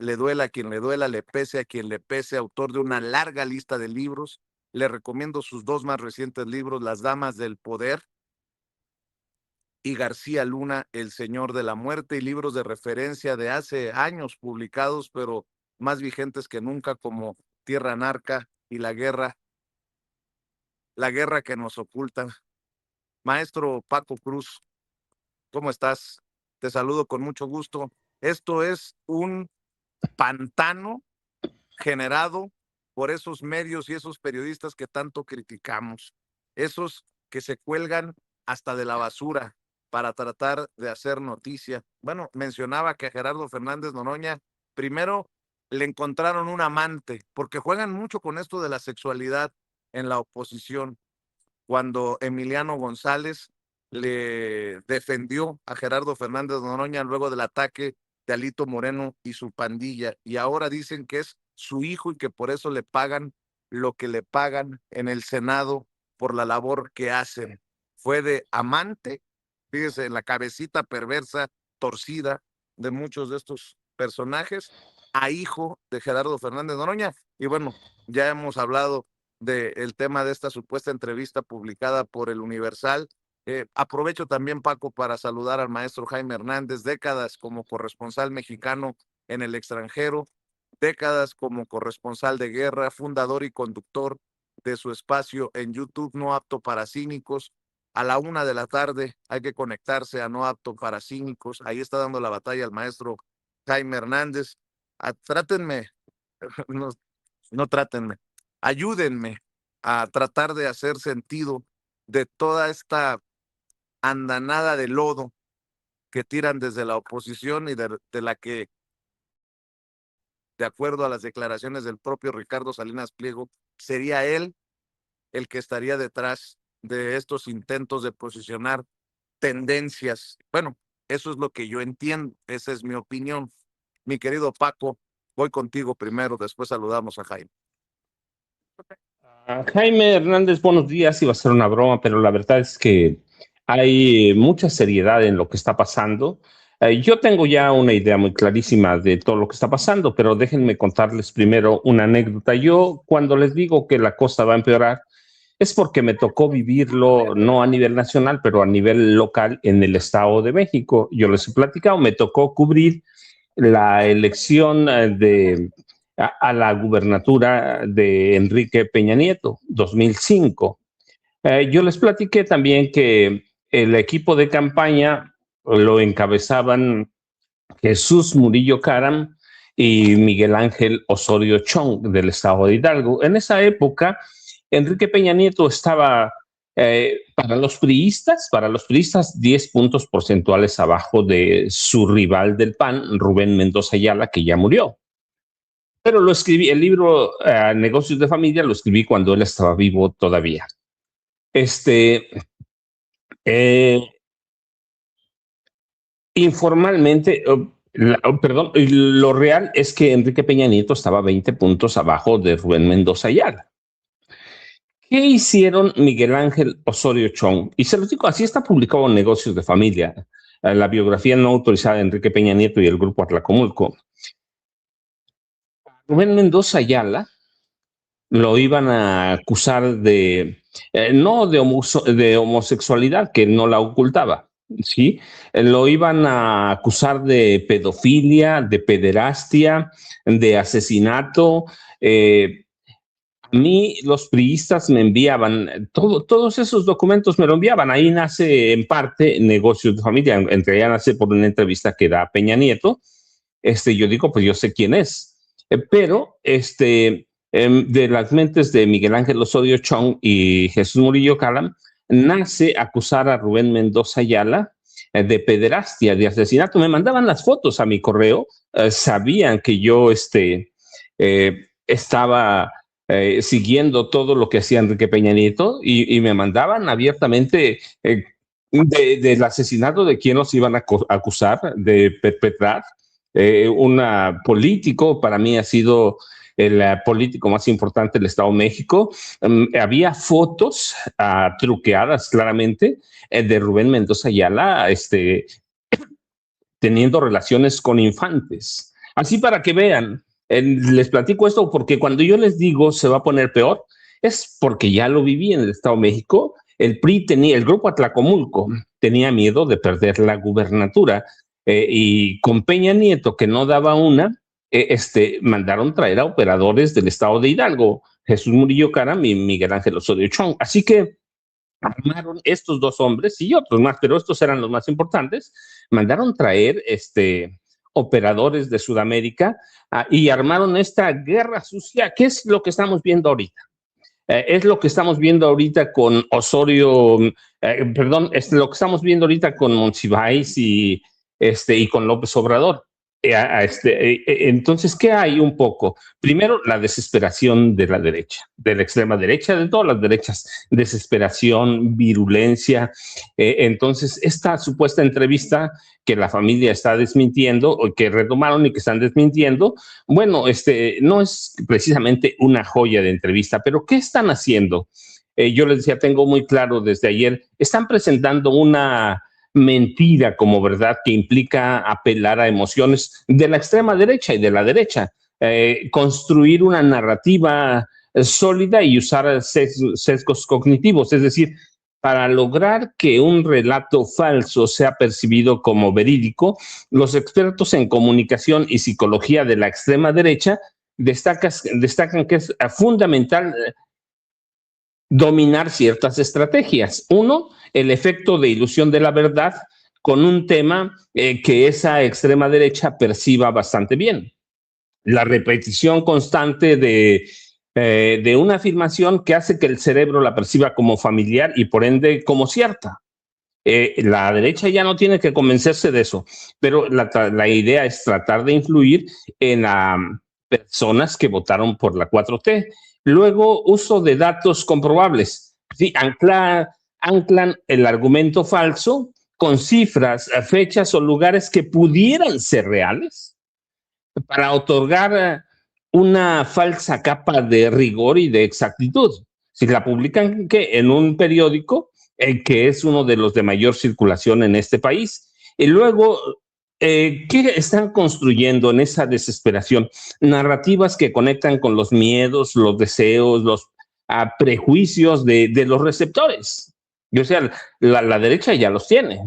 le duela a quien le duela, le pese a quien le pese, autor de una larga lista de libros. Le recomiendo sus 2 más recientes libros, Las Damas del Poder y García Luna, El Señor de la Muerte, y libros de referencia de hace años publicados, pero más vigentes que nunca, como Tierra Narca y La Guerra que nos oculta. Maestro Paco Cruz, ¿cómo estás? Te saludo con mucho gusto. Esto es un pantano generado por esos medios y esos periodistas que tanto criticamos, esos que se cuelgan hasta de la basura para tratar de hacer noticia. Bueno, mencionaba que a Gerardo Fernández Noroña primero le encontraron un amante, porque juegan mucho con esto de la sexualidad en la oposición. Cuando Emiliano González le defendió a Gerardo Fernández Noroña luego del ataque de Alito Moreno y su pandilla, y ahora dicen que es su hijo y que por eso le pagan lo que le pagan en el Senado por la labor que hacen. Fue de amante, fíjese, en la cabecita perversa, torcida de muchos de estos personajes, a hijo de Gerardo Fernández Noroña. Y bueno, ya hemos hablado del tema de esta supuesta entrevista publicada por el Universal. Aprovecho también, Paco, para saludar al maestro Jaime Hernández, décadas como corresponsal mexicano en el extranjero, décadas como corresponsal de guerra, fundador y conductor de su espacio en YouTube, No Apto para Cínicos. A la 1 de la tarde hay que conectarse a No Apto para Cínicos. Ahí está dando la batalla el maestro Jaime Hernández. Trátenme, no, no trátenme, ayúdenme a tratar de hacer sentido de toda esta andanada de lodo que tiran desde la oposición y de la que, de acuerdo a las declaraciones del propio Ricardo Salinas Pliego, sería él el que estaría detrás de estos intentos de posicionar tendencias. Bueno, eso es lo que yo entiendo, esa es mi opinión. Mi querido Paco, voy contigo primero, después saludamos a Jaime. Jaime Hernández, buenos días. Iba a ser una broma, pero la verdad es que hay mucha seriedad en lo que está pasando. Yo tengo ya una idea muy clarísima de todo lo que está pasando, pero déjenme contarles primero una anécdota. Yo, cuando les digo que la cosa va a empeorar, es porque me tocó vivirlo no a nivel nacional, pero a nivel local en el Estado de México. Yo les he platicado, me tocó cubrir la elección a la gubernatura de Enrique Peña Nieto, 2005. Yo les platiqué también que el equipo de campaña lo encabezaban Jesús Murillo Caram y Miguel Ángel Osorio Chong del estado de Hidalgo. En esa época, Enrique Peña Nieto estaba para los priistas 10 puntos porcentuales abajo de su rival del PAN, Rubén Mendoza Ayala, que ya murió. Pero lo escribí, el libro Negocios de Familia lo escribí cuando él estaba vivo todavía. Informalmente, perdón, lo real es que Enrique Peña Nieto estaba 20 puntos abajo de Rubén Mendoza Ayala. ¿Qué hicieron Miguel Ángel Osorio Chong? Y se lo digo, así está publicado en Negocios de Familia, la biografía no autorizada de Enrique Peña Nieto y el grupo Atlacomulco. Rubén Mendoza Ayala lo iban a acusar de, no de homosexualidad, que no la ocultaba, ¿sí? Lo iban a acusar de pedofilia, de pederastia, de asesinato. A mí los priistas me enviaban, todos esos documentos me lo enviaban. Ahí nace en parte Negocios de Familia, entre allá nace por una entrevista que da Peña Nieto. Yo digo, pues yo sé quién es, pero de las mentes de Miguel Ángel Osorio Chong y Jesús Murillo Caram, nace acusar a Rubén Mendoza Ayala de pederastia, de asesinato. Me mandaban las fotos a mi correo, sabían que yo estaba siguiendo todo lo que hacía Enrique Peña Nieto y me mandaban abiertamente del asesinato de quien los iban a acusar de perpetrar. Un político, para mí ha sido el político más importante del Estado de México. Había fotos truqueadas claramente de Rubén Mendoza Ayala teniendo relaciones con infantes. Así para que vean, les platico esto porque cuando yo les digo se va a poner peor, es porque ya lo viví en el Estado de México. El PRI tenía, el grupo Atlacomulco tenía miedo de perder la gubernatura y con Peña Nieto, que no daba una, mandaron traer a operadores del Estado de Hidalgo, Jesús Murillo Caram y Miguel Ángel Osorio Chong. Así que armaron estos dos hombres y otros más, pero estos eran los más importantes, mandaron traer operadores de Sudamérica y armaron esta guerra sucia, que es lo que estamos viendo ahorita. Es lo que estamos viendo ahorita con Osorio, perdón, es lo que estamos viendo ahorita con Monsiváis y con López Obrador. Entonces, ¿qué hay un poco? Primero, la desesperación de la derecha, de la extrema derecha, de todas las derechas, desesperación, virulencia. Entonces, esta supuesta entrevista que la familia está desmintiendo, o que retomaron y que están desmintiendo, bueno, no es precisamente una joya de entrevista, pero ¿qué están haciendo? Yo les decía, tengo muy claro desde ayer, están presentando una mentira como verdad que implica apelar a emociones de la extrema derecha y de la derecha, construir una narrativa sólida y usar sesgos cognitivos, es decir, para lograr que un relato falso sea percibido como verídico, los expertos en comunicación y psicología de la extrema derecha destacan que es fundamental dominar ciertas estrategias. Uno, el efecto de ilusión de la verdad con un tema que esa extrema derecha perciba bastante bien. La repetición constante de una afirmación que hace que el cerebro la perciba como familiar y por ende como cierta. La derecha ya no tiene que convencerse de eso, pero la idea es tratar de influir en las personas que votaron por la 4T. Luego, uso de datos comprobables. Sí, anclan el argumento falso con cifras, fechas o lugares que pudieran ser reales para otorgar una falsa capa de rigor y de exactitud. Si la publican en un periódico, que es uno de los de mayor circulación en este país, y luego, ¿qué están construyendo en esa desesperación? Narrativas que conectan con los miedos, los deseos, los prejuicios de los receptores. O sea, la derecha ya los tiene,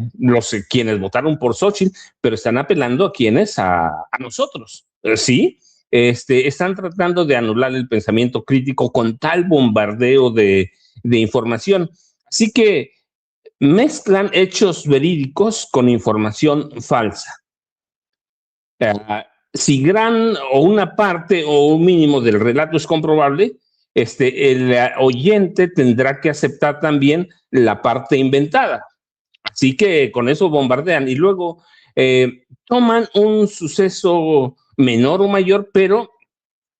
quienes votaron por Xochitl, pero están apelando a quienes, a nosotros, ¿sí? Están tratando de anular el pensamiento crítico con tal bombardeo de información. Así que mezclan hechos verídicos con información falsa. Si gran o una parte o un mínimo del relato es comprobable, el oyente tendrá que aceptar también la parte inventada. Así que con eso bombardean y luego toman un suceso menor o mayor, pero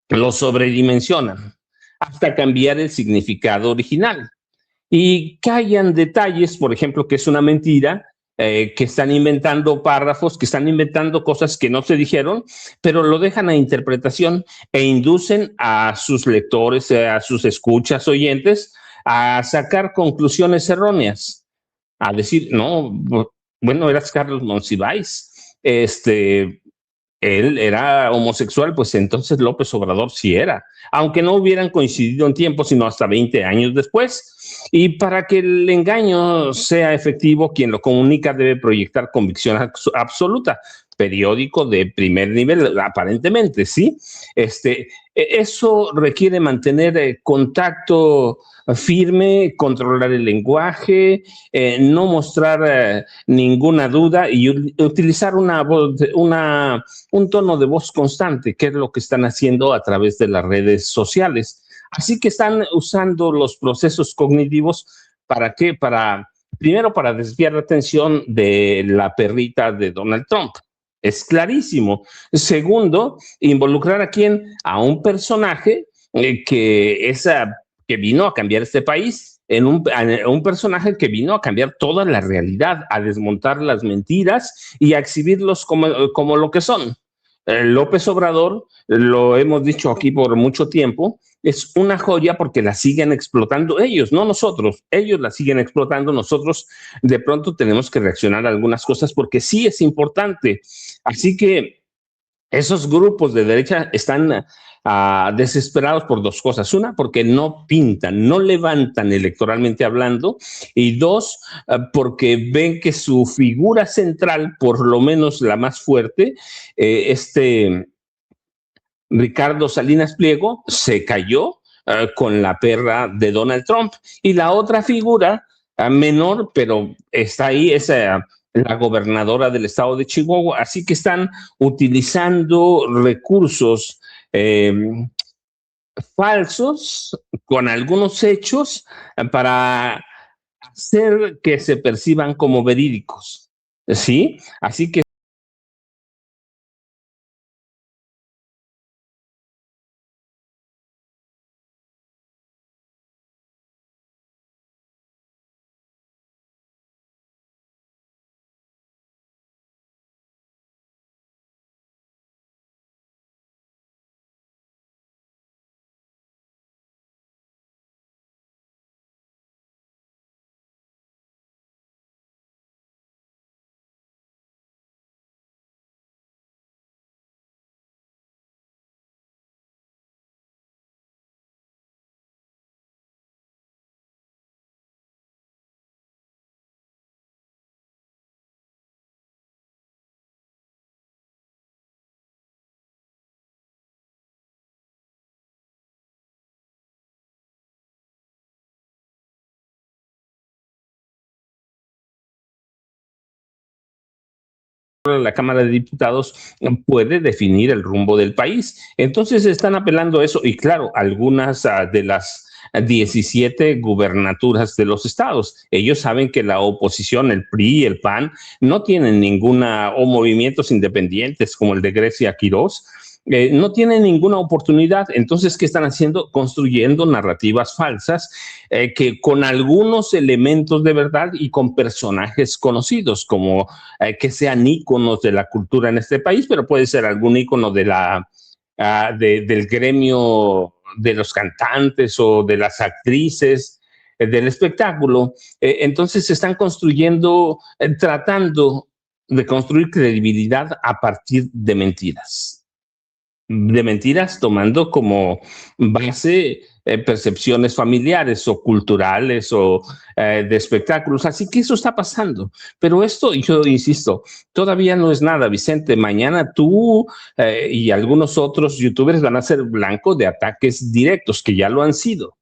lo sobredimensionan hasta cambiar el significado original. Y callan detalles, por ejemplo, que es una mentira, que están inventando párrafos, que están inventando cosas que no se dijeron, pero lo dejan a interpretación e inducen a sus lectores, a sus escuchas, oyentes, a sacar conclusiones erróneas, a decir, no, bueno, eras Carlos Monsiváis, él era homosexual, pues entonces López Obrador sí era, aunque no hubieran coincidido en tiempo, sino hasta 20 años después. Y para que el engaño sea efectivo, quien lo comunica debe proyectar convicción absoluta. Periódico de primer nivel, aparentemente, ¿sí? Eso requiere mantener contacto firme, controlar el lenguaje, no mostrar ninguna duda y utilizar un tono de voz constante, que es lo que están haciendo a través de las redes sociales. Así que están usando los procesos cognitivos ¿para qué? Primero, para desviar la atención de la perrita de Donald Trump. Es clarísimo. Segundo, involucrar a quién? A un personaje que vino a cambiar este país, un personaje que vino a cambiar toda la realidad, a desmontar las mentiras y a exhibirlos como lo que son. López Obrador, lo hemos dicho aquí por mucho tiempo, es una joya porque la siguen explotando ellos, no nosotros. Ellos la siguen explotando, nosotros de pronto tenemos que reaccionar a algunas cosas porque sí es importante. Así que Esos grupos de derecha están desesperados por dos cosas. Una, porque no pintan, no levantan electoralmente hablando. Y dos, porque ven que su figura central, por lo menos la más fuerte, Ricardo Salinas Pliego, se cayó con la perra de Donald Trump. Y la otra figura, menor, pero está ahí, es la gobernadora del estado de Chihuahua. Así que están utilizando recursos falsos con algunos hechos para hacer que se perciban como verídicos. ¿Sí? Así que la Cámara de Diputados puede definir el rumbo del país. Entonces están apelando a eso y claro, algunas de las 17 gubernaturas de los estados. Ellos saben que la oposición, el PRI y el PAN, no tienen ninguna, o movimientos independientes como el de Grecia Quirós, no tienen ninguna oportunidad. Entonces, ¿qué están haciendo? Construyendo narrativas falsas que con algunos elementos de verdad y con personajes conocidos, como que sean íconos de la cultura en este país, pero puede ser algún ícono de del gremio de los cantantes o de las actrices del espectáculo. Entonces se están construyendo, tratando de construir credibilidad a partir de mentiras tomando como base percepciones familiares o culturales o de espectáculos. Así que eso está pasando. Pero esto, yo insisto, todavía no es nada, Vicente. Mañana tú y algunos otros youtubers van a ser blanco de ataques directos, que ya lo han sido.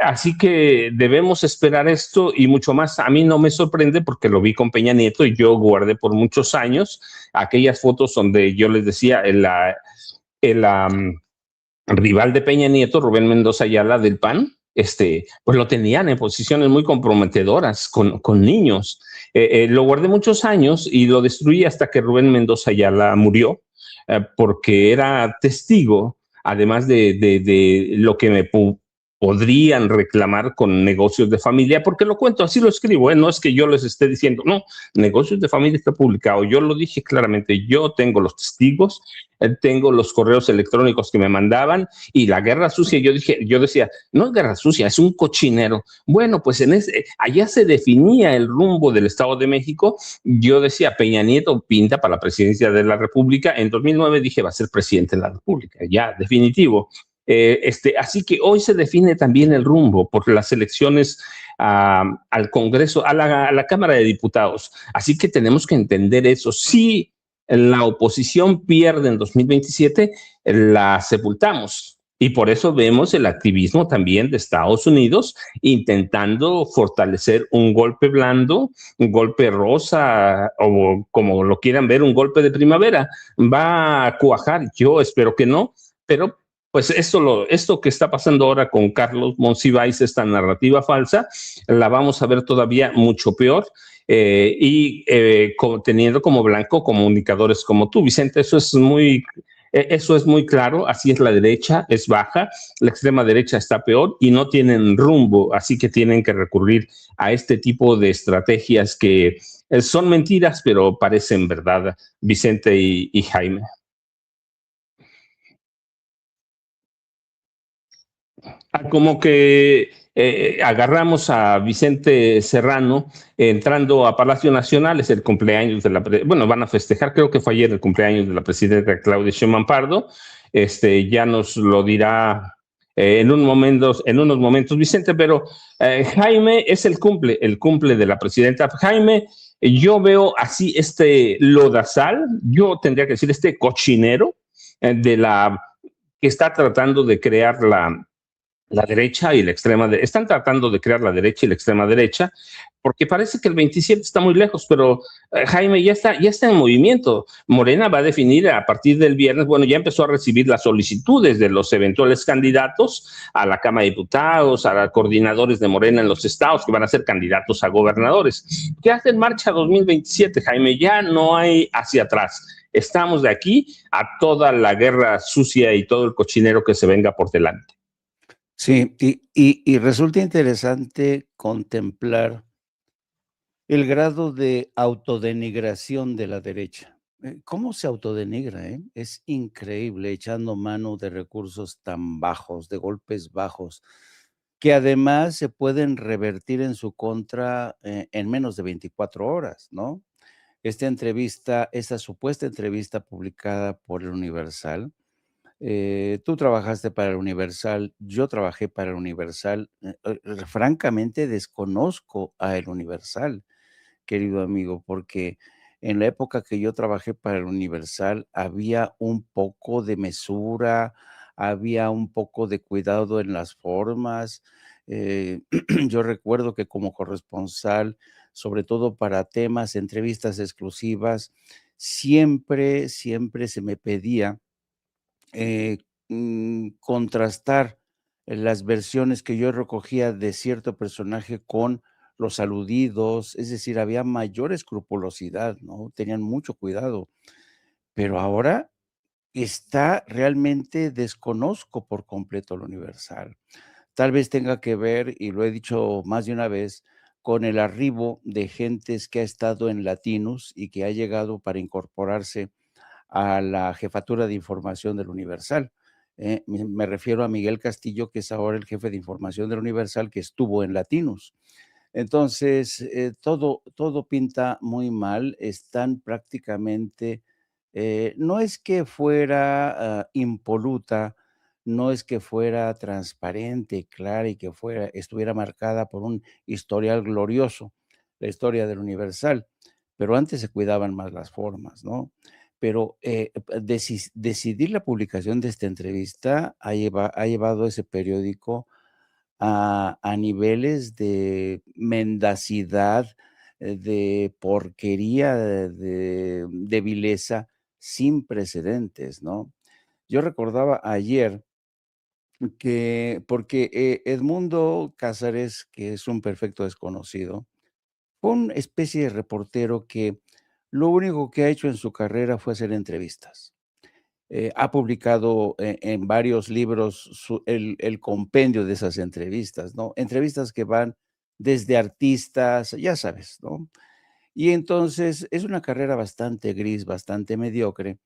Así que debemos esperar esto y mucho más. A mí no me sorprende porque lo vi con Peña Nieto y yo guardé por muchos años aquellas fotos donde yo les decía el rival de Peña Nieto, Rubén Mendoza Ayala del PAN, pues lo tenían en posiciones muy comprometedoras con niños. Lo guardé muchos años y lo destruí hasta que Rubén Mendoza Ayala murió, porque era testigo, además de lo que me podrían reclamar con negocios de familia, porque lo cuento, así lo escribo, no es que yo les esté diciendo, no, negocios de familia está publicado, yo lo dije claramente, yo tengo los testigos, tengo los correos electrónicos que me mandaban y la guerra sucia, yo decía, no es guerra sucia, es un cochinero. Bueno, pues allá se definía el rumbo del Estado de México. Yo decía, Peña Nieto pinta para la presidencia de la República. En 2009 dije, va a ser presidente de la República, ya, definitivo. Así que hoy se define también el rumbo por las elecciones al Congreso, a la Cámara de Diputados. Así que tenemos que entender eso. Si la oposición pierde en 2027, la sepultamos. Y por eso vemos el activismo también de Estados Unidos intentando fortalecer un golpe blando, un golpe rosa, o como lo quieran ver, un golpe de primavera. Va a cuajar, yo espero que no, pero pues esto que está pasando ahora con Carlos Monsiváis, esta narrativa falsa, la vamos a ver todavía mucho peor. Teniendo como blanco comunicadores como tú, Vicente, eso es muy claro, así es la derecha, es baja, la extrema derecha está peor y no tienen rumbo, así que tienen que recurrir a este tipo de estrategias que son mentiras, pero parecen verdad, Vicente y Jaime. Como que agarramos a Vicente Serrano entrando a Palacio Nacional, es el cumpleaños de bueno, van a festejar, creo que fue ayer el cumpleaños de la presidenta Claudia Sheinbaum Pardo, ya nos lo dirá en unos momentos Vicente, pero Jaime es el cumple de la presidenta. Jaime, yo veo así este lodazal, yo tendría que decir este cochinero de la que está tratando de crear la derecha y la extrema derecha. Están tratando de crear la derecha y la extrema derecha, porque parece que el 27 está muy lejos, pero Jaime ya está en movimiento. Morena va a definir a partir del viernes, bueno, ya empezó a recibir las solicitudes de los eventuales candidatos a la Cámara de Diputados, a los coordinadores de Morena en los estados que van a ser candidatos a gobernadores. ¿Qué hace en marcha 2027, Jaime? Ya no hay hacia atrás. Estamos de aquí a toda la guerra sucia y todo el cochinero que se venga por delante. Sí, y resulta interesante contemplar el grado de autodenigración de la derecha. ¿Cómo se autodenigra? Es increíble, echando mano de recursos tan bajos, de golpes bajos, que además se pueden revertir en su contra en menos de 24 horas, ¿no? Esta supuesta entrevista publicada por el Universal. Tú trabajaste para el Universal, yo trabajé para el Universal. Francamente desconozco a el Universal, querido amigo, porque en la época que yo trabajé para el Universal había un poco de mesura, había un poco de cuidado en las formas. Yo recuerdo que como corresponsal, sobre todo para temas, entrevistas exclusivas, siempre se me pedía eh, contrastar las versiones que yo recogía de cierto personaje con los aludidos, es decir, había mayor escrupulosidad, ¿no? Tenían mucho cuidado, pero ahora realmente desconozco por completo lo Universal. Tal vez tenga que ver, y lo he dicho más de una vez, con el arribo de gentes que ha estado en Latinos y que ha llegado para incorporarse a la jefatura de información del Universal. Me refiero a Miguel Castillo, que es ahora el jefe de información del Universal, que estuvo en Latinos. Entonces, todo pinta muy mal. Están prácticamente, no es que fuera impoluta, no es que fuera transparente, clara y que estuviera marcada por un historial glorioso, la historia del Universal, pero antes se cuidaban más las formas, ¿no? Pero decidir la publicación de esta entrevista ha llevado a ese periódico a niveles de mendacidad, de porquería, de vileza sin precedentes, ¿no? Yo recordaba ayer porque Edmundo Cázares, que es un perfecto desconocido, fue una especie de reportero que lo único que ha hecho en su carrera fue hacer entrevistas. Ha publicado en varios libros el compendio de esas entrevistas, ¿no? Entrevistas que van desde artistas, ya sabes, ¿no? Y entonces es una carrera bastante gris, bastante mediocre,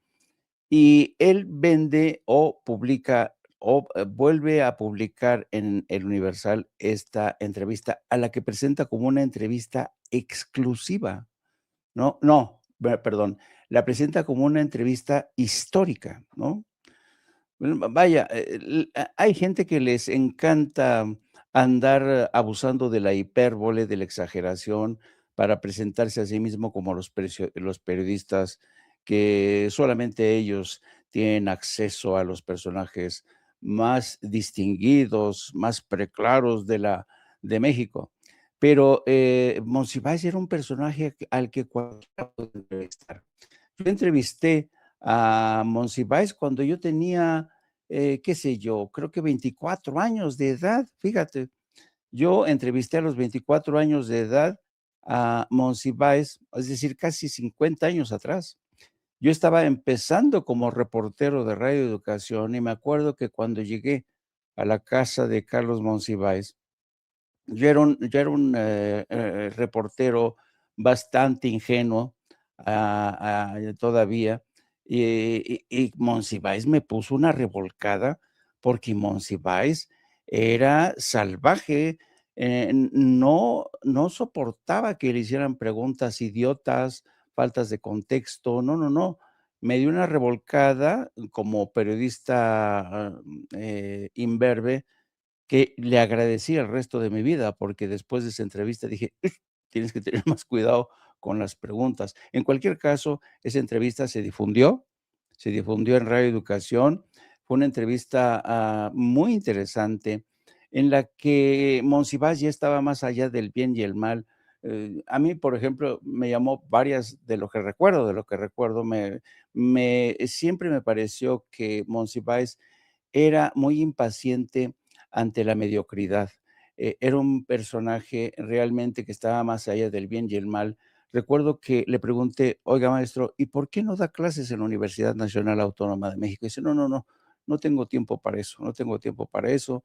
y él vende o publica o vuelve a publicar en el Universal esta entrevista, a la que presenta como una entrevista exclusiva. No, perdón, la presenta como una entrevista histórica, ¿no? Vaya, hay gente que les encanta andar abusando de la hipérbole, de la exageración, para presentarse a sí mismo como los periodistas que solamente ellos tienen acceso a los personajes más distinguidos, más preclaros de México. Pero Monsiváis era un personaje al que cualquiera puede entrevistar. Yo entrevisté a Monsiváis cuando yo tenía, qué sé yo, creo que 24 años de edad, fíjate. Yo entrevisté a los 24 años de edad a Monsiváis, es decir, casi 50 años atrás. Yo estaba empezando como reportero de Radio Educación y me acuerdo que cuando llegué a la casa de Carlos Monsiváis, yo era un reportero bastante ingenuo todavía, y Monsiváis me puso una revolcada porque Monsiváis era salvaje, no soportaba que le hicieran preguntas idiotas, faltas de contexto, no, no, no. Me dio una revolcada como periodista, imberbe, que le agradecí el resto de mi vida, porque después de esa entrevista dije: "Uf, tienes que tener más cuidado con las preguntas". En cualquier caso, esa entrevista se difundió en Radio Educación. Fue una entrevista, muy interesante, en la que Monsiváis ya estaba más allá del bien y el mal. A mí, por ejemplo, me llamó varias de lo que recuerdo, siempre me pareció que Monsiváis era muy impaciente ante la mediocridad. Era un personaje realmente que estaba más allá del bien y el mal. Recuerdo que le pregunté: "Oiga, maestro, ¿y por qué no da clases en la Universidad Nacional Autónoma de México?". Dice: "No, no, no, no tengo tiempo para eso, no tengo tiempo para eso.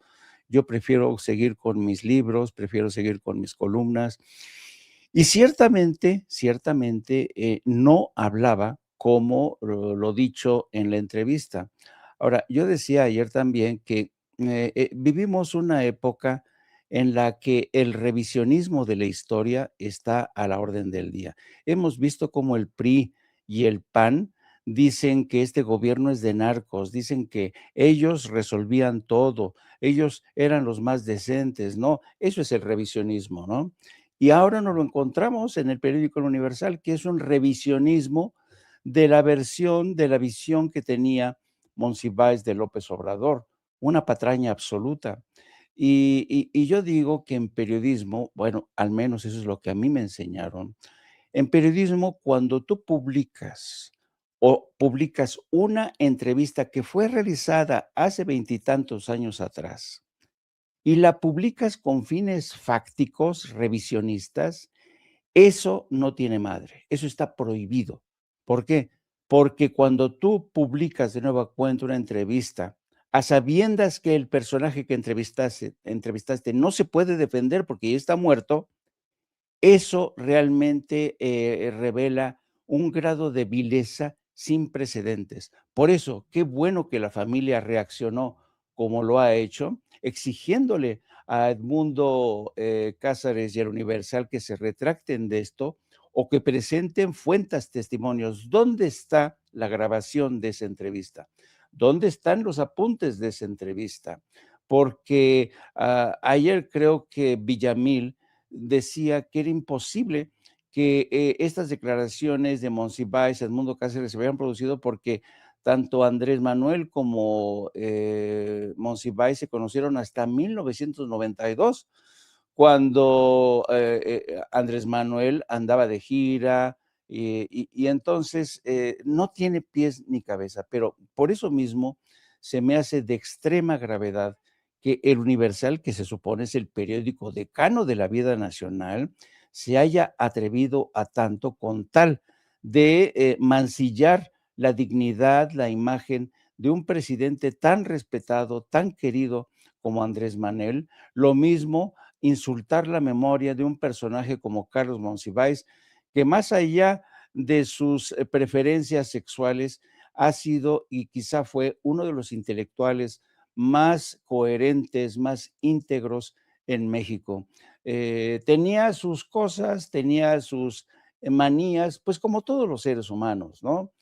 Yo prefiero seguir con mis libros, prefiero seguir con mis columnas". Y ciertamente, no hablaba como lo dicho en la entrevista. Ahora, yo decía ayer también que, vivimos una época en la que el revisionismo de la historia está a la orden del día. Hemos visto cómo el PRI y el PAN dicen que este gobierno es de narcos, dicen que ellos resolvían todo, ellos eran los más decentes, ¿no? Eso es el revisionismo, ¿no? Y ahora nos lo encontramos en el periódico El Universal, que es un revisionismo de la versión, de la visión que tenía Monsiváis de López Obrador, una patraña absoluta. Y yo digo que en periodismo, bueno, al menos eso es lo que a mí me enseñaron, en periodismo, cuando tú publicas o publicas una entrevista que fue realizada hace veintitantos años atrás y la publicas con fines fácticos, revisionistas, eso no tiene madre, eso está prohibido. ¿Por qué? Porque cuando tú publicas de nueva cuenta una entrevista, a sabiendas que el personaje que entrevistaste no se puede defender porque ya está muerto, eso realmente, revela un grado de vileza sin precedentes. Por eso, qué bueno que la familia reaccionó como lo ha hecho, exigiéndole a Edmundo, Cázares y al Universal que se retracten de esto o que presenten fuentes, testimonios. ¿Dónde está la grabación de esa entrevista? ¿Dónde están los apuntes de esa entrevista? Porque, ayer creo que Villamil decía que era imposible que, estas declaraciones de Monsiváis, Edmundo Cáceres, se hubieran producido porque tanto Andrés Manuel como, Monsiváis se conocieron hasta 1992, cuando, Andrés Manuel andaba de gira, y entonces, no tiene pies ni cabeza, pero por eso mismo se me hace de extrema gravedad que El Universal, que se supone es el periódico decano de la vida nacional, se haya atrevido a tanto con tal de, mancillar la dignidad, la imagen de un presidente tan respetado, tan querido como Andrés Manuel. Lo mismo insultar la memoria de un personaje como Carlos Monsiváis, que más allá de sus, preferencias sexuales, ha sido y quizá fue uno de los intelectuales más coherentes, más íntegros en México. Tenía sus cosas, tenía sus manías, pues como todos los seres humanos, ¿no?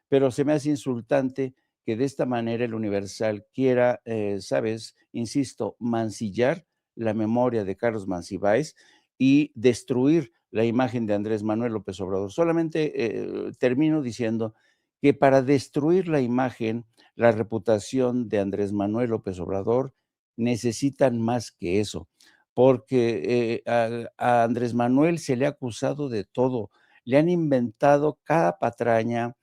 Pero se me hace insultante que de esta manera el Universal quiera, ¿sabes? Insisto, mancillar la memoria de Carlos Monsiváis y destruir la imagen de Andrés Manuel López Obrador. Solamente, termino diciendo que para destruir la imagen, la reputación de Andrés Manuel López Obrador, necesitan más que eso, porque, a Andrés Manuel se le ha acusado de todo, le han inventado cada patraña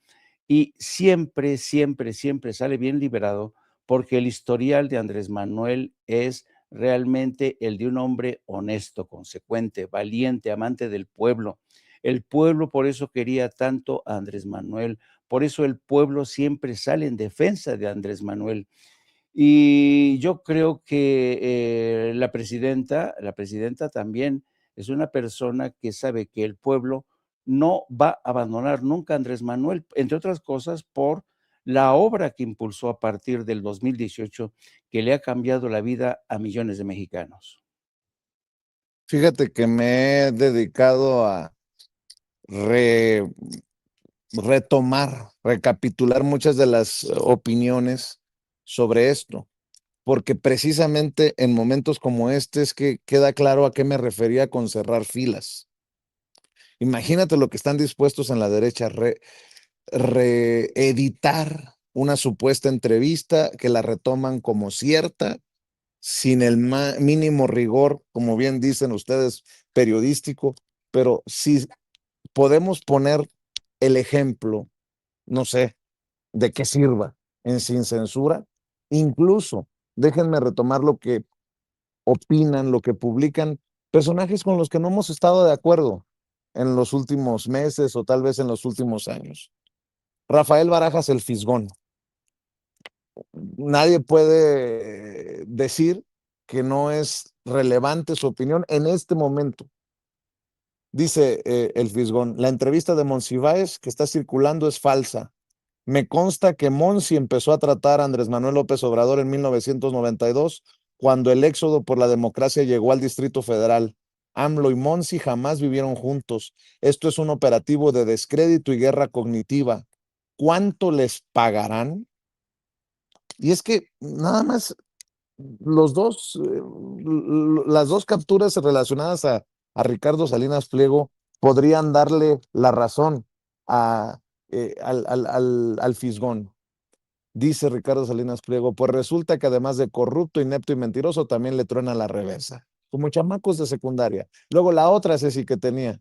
y siempre, siempre, siempre sale bien liberado, porque el historial de Andrés Manuel es realmente el de un hombre honesto, consecuente, valiente, amante del pueblo. El pueblo por eso quería tanto a Andrés Manuel, por eso el pueblo siempre sale en defensa de Andrés Manuel. Y yo creo que, la presidenta también es una persona que sabe que el pueblo no va a abandonar nunca a Andrés Manuel, entre otras cosas, por la obra que impulsó a partir del 2018, que le ha cambiado la vida a millones de mexicanos. Fíjate que me he dedicado a retomar, recapitular muchas de las opiniones sobre esto, porque precisamente en momentos como este es que queda claro a qué me refería con cerrar filas. Imagínate lo que están dispuestos en la derecha, reeditar una supuesta entrevista que la retoman como cierta, sin el mínimo rigor, como bien dicen ustedes, periodístico, pero si podemos poner el ejemplo, no sé, de qué sirva en Sin Censura, incluso déjenme retomar lo que opinan, lo que publican personajes con los que no hemos estado de acuerdo en los últimos meses o tal vez en los últimos años. Rafael Barajas, el Fisgón. Nadie puede decir que no es relevante su opinión en este momento. Dice el Fisgón, la entrevista de Monsiváis que está circulando es falsa. Me consta que Monsi empezó a tratar a Andrés Manuel López Obrador en 1992, cuando el éxodo por la democracia llegó al Distrito Federal. AMLO y Monsi jamás vivieron juntos. Esto es un operativo de descrédito y guerra cognitiva. ¿Cuánto les pagarán? Y es que nada más las dos capturas relacionadas a Ricardo Salinas Pliego podrían darle la razón al Fisgón. Dice Ricardo Salinas Pliego, pues resulta que además de corrupto, inepto y mentiroso, también le truena la reversa, como chamacos de secundaria. Luego la otra Ceci que tenía,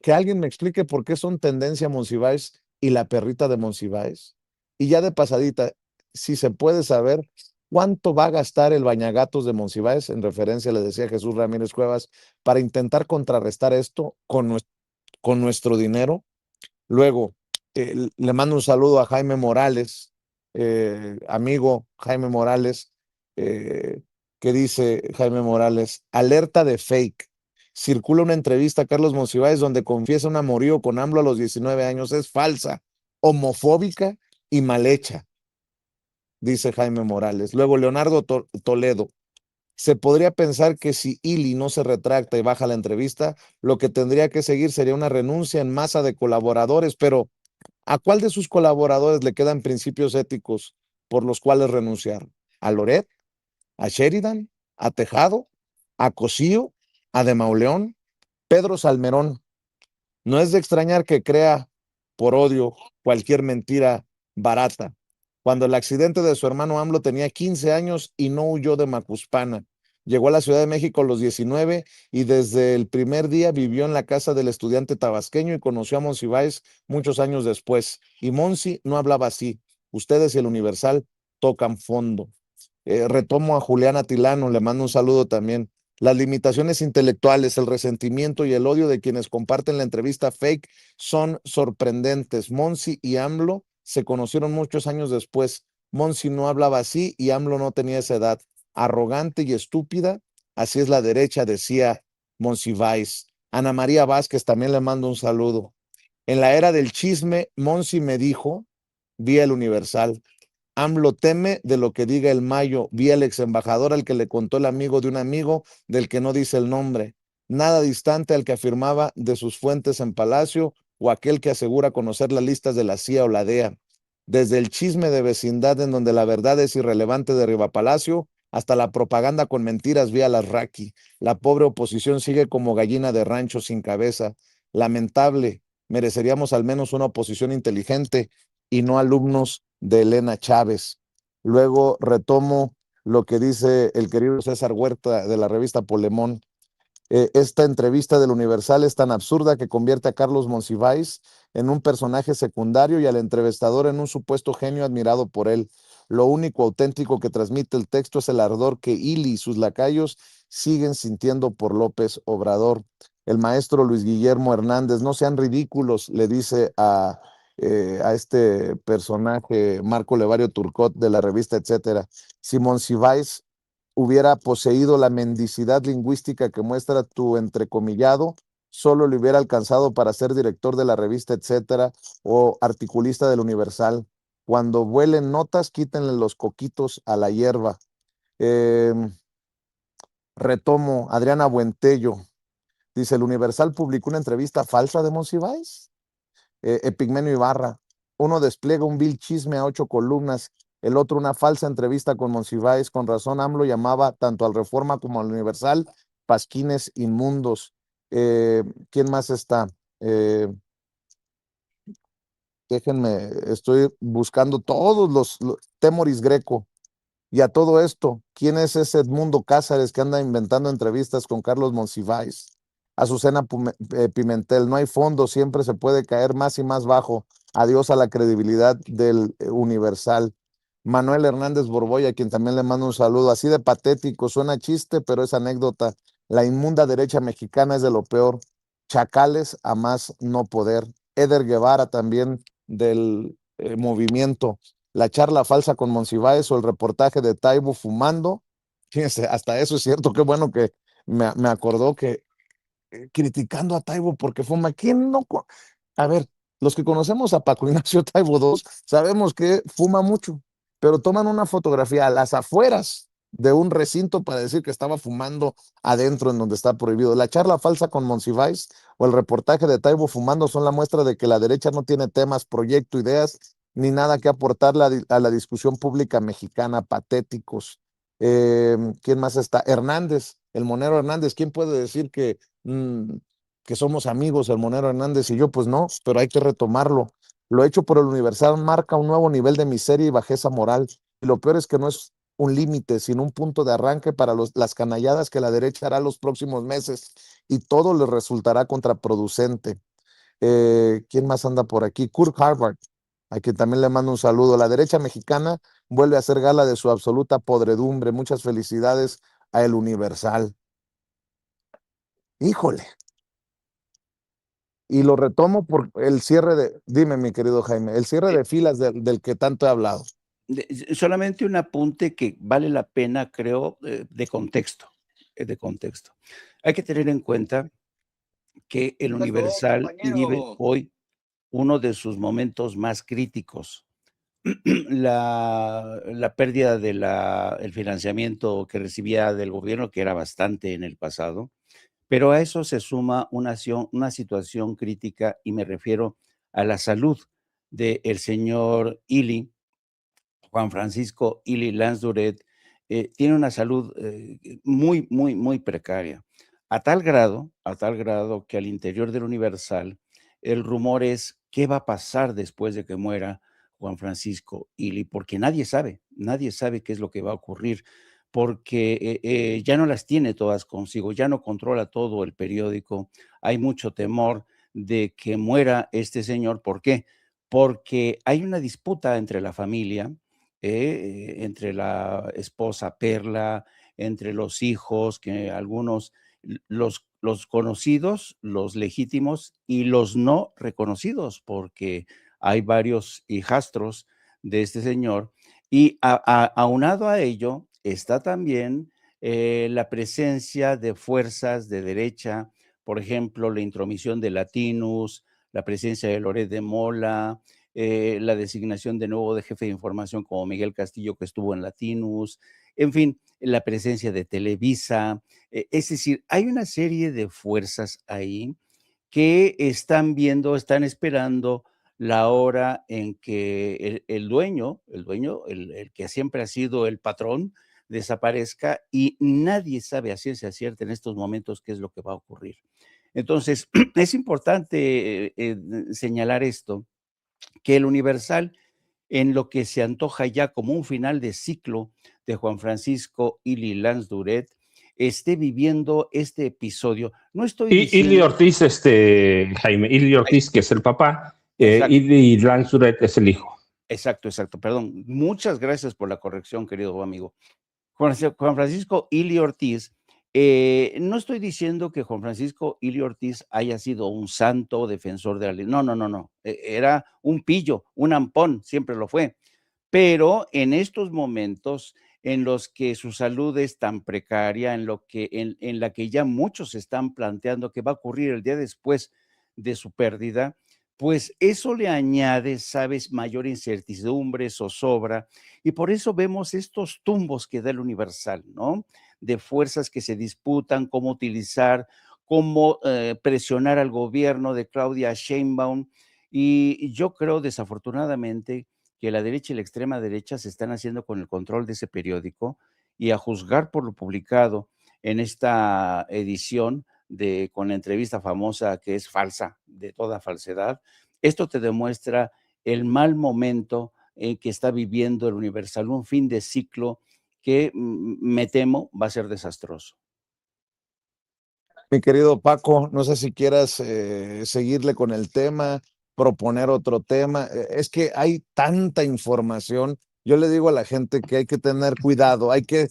que alguien me explique por qué son tendencia Monsiváis y la perrita de Monsiváis. Y ya de pasadita, si se puede saber cuánto va a gastar el bañagatos de Monsiváis, en referencia, le decía Jesús Ramírez Cuevas, para intentar contrarrestar esto con nuestro dinero. Luego, le mando un saludo a Jaime Morales, amigo Jaime Morales, que dice Jaime Morales, alerta de fake. Circula una entrevista a Carlos Monsiváis donde confiesa un amorío con AMLO a los 19 años. Es falsa, homofóbica y mal hecha, dice Jaime Morales. Luego, Leonardo Toledo. Se podría pensar que si Ili no se retracta y baja la entrevista, lo que tendría que seguir sería una renuncia en masa de colaboradores, pero ¿a cuál de sus colaboradores le quedan principios éticos por los cuales renunciar? ¿A Loret? ¿A Sheridan? ¿A Tejado? ¿A Cosío? ¿A De Mauleón? Pedro Salmerón. No es de extrañar que crea por odio cualquier mentira barata. Cuando el accidente de su hermano AMLO tenía 15 años y no huyó de Macuspana. Llegó a la Ciudad de México a los 19 y desde el primer día vivió en la casa del estudiante tabasqueño y conoció a Monsiváis muchos años después. Y Monsi no hablaba así. Ustedes y el Universal tocan fondo. Retomo a Julián Atilano, le mando un saludo también. Las limitaciones intelectuales, el resentimiento y el odio de quienes comparten la entrevista fake son sorprendentes. Monsi y AMLO se conocieron muchos años después. Monsi no hablaba así y AMLO no tenía esa edad. Arrogante y estúpida, así es la derecha, decía Monsiváis. Ana María Vázquez, también le mando un saludo. En la era del chisme, Monsi me dijo, vía el Universal, AMLO teme de lo que diga el Mayo, vía el ex embajador al que le contó el amigo de un amigo del que no dice el nombre, nada distante al que afirmaba de sus fuentes en Palacio o aquel que asegura conocer las listas de la CIA o la DEA. Desde el chisme de vecindad en donde la verdad es irrelevante de Riva Palacio hasta la propaganda con mentiras vía las Raki. La pobre oposición sigue como gallina de rancho sin cabeza. Lamentable, mereceríamos al menos una oposición inteligente y no alumnos de Elena Chávez. Luego retomo lo que dice el querido César Huerta de la revista Polemón. Esta entrevista del Universal es tan absurda que convierte a Carlos Monsiváis en un personaje secundario y al entrevistador en un supuesto genio admirado por él. Lo único auténtico que transmite el texto es el ardor que Ili y sus lacayos siguen sintiendo por López Obrador. El maestro Luis Guillermo Hernández, no sean ridículos, le dice a este personaje, Marco Levario Turcot de la revista Etcétera. Si Monsiváis hubiera poseído la mendicidad lingüística que muestra tu entrecomillado, solo le hubiera alcanzado para ser director de la revista Etcétera o articulista del Universal. Cuando vuelen notas, quítenle los coquitos a la hierba. Retomo, Adriana Buentello. Dice, el Universal publicó una entrevista falsa de Monsiváis. Epigmenio Ibarra. Uno despliega un vil chisme a 8 columnas, el otro una falsa entrevista con Monsiváis. Con razón AMLO llamaba tanto al Reforma como al Universal pasquines inmundos. ¿Quién más está? Déjenme, estoy buscando todos los Temoris Greco. Y a todo esto, ¿quién es ese Edmundo Cázares que anda inventando entrevistas con Carlos Monsiváis? Azucena Pimentel, no hay fondo, siempre se puede caer más y más bajo. Adiós a la credibilidad del Universal. Manuel Hernández Borboya, a quien también le mando un saludo. Así de patético, suena chiste, pero es anécdota. La inmunda derecha mexicana es de lo peor. Chacales a más no poder. Eder Guevara también del movimiento. La charla falsa con Monsiváis o el reportaje de Taibo fumando. Fíjense, hasta eso es cierto, qué bueno que me acordó que criticando a Taibo porque fuma. ¿Quién no? A ver, los que conocemos a Paco Ignacio Taibo II sabemos que fuma mucho, pero toman una fotografía a las afueras de un recinto para decir que estaba fumando adentro en donde está prohibido. La charla falsa con Monsiváis o el reportaje de Taibo fumando son la muestra de que la derecha no tiene temas, proyecto, ideas, ni nada que aportarle a la discusión pública mexicana. Patéticos. ¿Quién más está? Hernández, el Monero Hernández. ¿Quién puede decir que somos amigos, el Monero Hernández y yo? Pues no, pero hay que retomarlo. Lo hecho por el Universal marca un nuevo nivel de miseria y bajeza moral. Y lo peor es que no es un límite, sino un punto de arranque para las canalladas que la derecha hará los próximos meses, y todo le resultará contraproducente. ¿Quién más anda por aquí? Kurt Harvard, a quien también le mando un saludo. La derecha mexicana vuelve a hacer gala de su absoluta podredumbre. Muchas felicidades a El Universal. Híjole. Y lo retomo por el cierre dime, mi querido Jaime, el cierre de filas del que tanto he hablado. Solamente un apunte que vale la pena, creo, de contexto. Hay que tener en cuenta que el Universal vive hoy uno de sus momentos más críticos. La pérdida del financiamiento que recibía del gobierno, que era bastante en el pasado, pero a eso se suma una situación crítica, y me refiero a la salud del señor Ili, Juan Francisco Ili Lansdowet. Tiene una salud muy, muy, muy precaria, a tal grado que al interior del Universal el rumor es qué va a pasar después de que muera Juan Francisco Ili, porque nadie sabe qué es lo que va a ocurrir, porque ya no las tiene todas consigo, ya no controla todo el periódico, hay mucho temor de que muera este señor. ¿Por qué? Porque hay una disputa entre la familia, entre la esposa Perla, entre los hijos, que algunos, los conocidos, los legítimos y los no reconocidos, porque hay varios hijastros de este señor. Y aunado a ello está también la presencia de fuerzas de derecha, por ejemplo, la intromisión de Latinus, la presencia de Loret de Mola, la designación de nuevo de jefe de información como Miguel Castillo, que estuvo en Latinus, en fin, la presencia de Televisa. Es decir, hay una serie de fuerzas ahí que están esperando la hora en que el dueño, el que siempre ha sido el patrón, desaparezca, y nadie sabe a ciencia cierta en estos momentos qué es lo que va a ocurrir. Entonces, es importante señalar esto, que el Universal, en lo que se antoja ya como un final de ciclo de Juan Francisco Ili Lansdowet, esté viviendo este episodio. No estoy Ili diciendo... Ortiz, Jaime, Ili Ortiz, que es el papá, Exacto, Ili Lansdowet es el hijo. exacto, perdón. Muchas gracias por la corrección, querido amigo. Juan Francisco Ili Ortiz, no estoy diciendo que Juan Francisco Ili Ortiz haya sido un santo defensor de la ley. No. Era un pillo, un ampón, siempre lo fue. Pero en estos momentos en los que su salud es tan precaria, en la que ya muchos están planteando qué va a ocurrir el día después de su pérdida, pues eso le añade, sabes, mayor incertidumbre, zozobra, y por eso vemos estos tumbos que da el Universal, ¿no? De fuerzas que se disputan, cómo utilizar, cómo presionar al gobierno de Claudia Sheinbaum. Y yo creo, desafortunadamente, que la derecha y la extrema derecha se están haciendo con el control de ese periódico y a juzgar por lo publicado en esta edición con la entrevista famosa que es falsa, de toda falsedad. Esto te demuestra el mal momento que está viviendo el Universal, un fin de ciclo que me temo va a ser desastroso. Mi querido Paco, no sé si quieras seguirle con el tema, proponer otro tema. Es que hay tanta información. Yo le digo a la gente que hay que tener cuidado, hay que,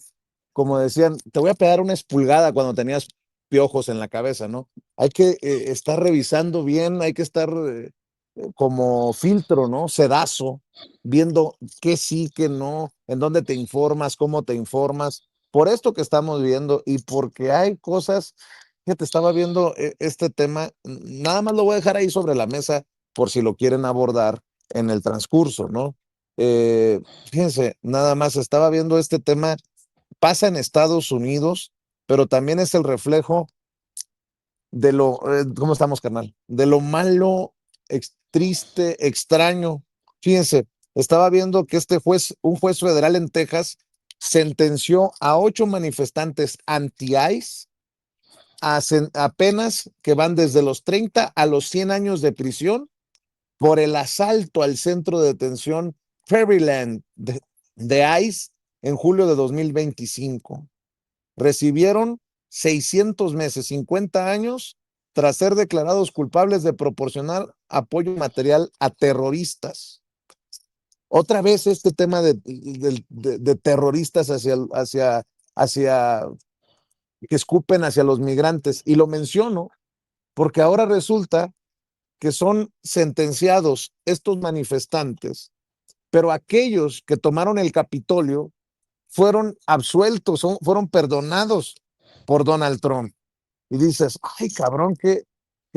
como decían, te voy a pegar una espulgada cuando tenías piojos en la cabeza, ¿no? Hay que estar revisando bien, hay que estar como filtro, ¿no? Sedazo, viendo qué sí, qué no, en dónde te informas, cómo te informas, por esto que estamos viendo y porque hay cosas. Fíjate, estaba viendo este tema, nada más lo voy a dejar ahí sobre la mesa por si lo quieren abordar en el transcurso, ¿no? Fíjense, nada más estaba viendo este tema, pasa en Estados Unidos, pero también es el reflejo de lo, ¿cómo estamos, carnal? De lo malo, triste, extraño. Fíjense, estaba viendo que un juez federal en Texas, sentenció a 8 manifestantes anti-ICE apenas que van desde los 30 a los 100 años de prisión por el asalto al centro de detención Fairyland de ICE en julio de 2025. Recibieron 600 meses, 50 años, tras ser declarados culpables de proporcionar apoyo material a terroristas. Otra vez este tema de terroristas hacia que escupen hacia los migrantes. Y lo menciono porque ahora resulta que son sentenciados estos manifestantes, pero aquellos que tomaron el Capitolio fueron absueltos, fueron perdonados por Donald Trump. Y dices, ay cabrón, qué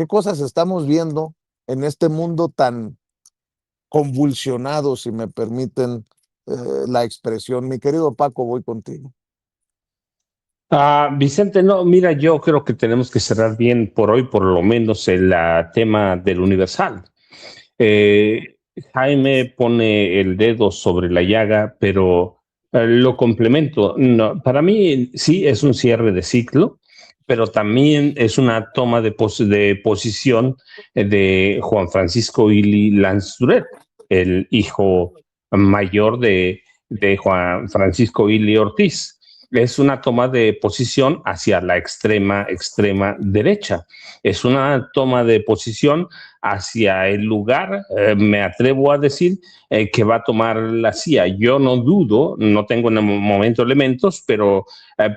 cosas estamos viendo en este mundo tan convulsionado, si me permiten la expresión. Mi querido Paco, voy contigo. Vicente, no, mira, yo creo que tenemos que cerrar bien por hoy, por lo menos el tema del Universal. Eh, Jaime pone el dedo sobre la llaga, pero lo complemento. No, para mí sí es un cierre de ciclo, pero también es una toma de posición de Juan Francisco Ili Lanzuret, el hijo mayor de Juan Francisco Ili Ortiz. Es una toma de posición hacia la extrema derecha. Es una toma de posición hacia el lugar, me atrevo a decir, que va a tomar la CIA. Yo no dudo, no tengo en el momento elementos, pero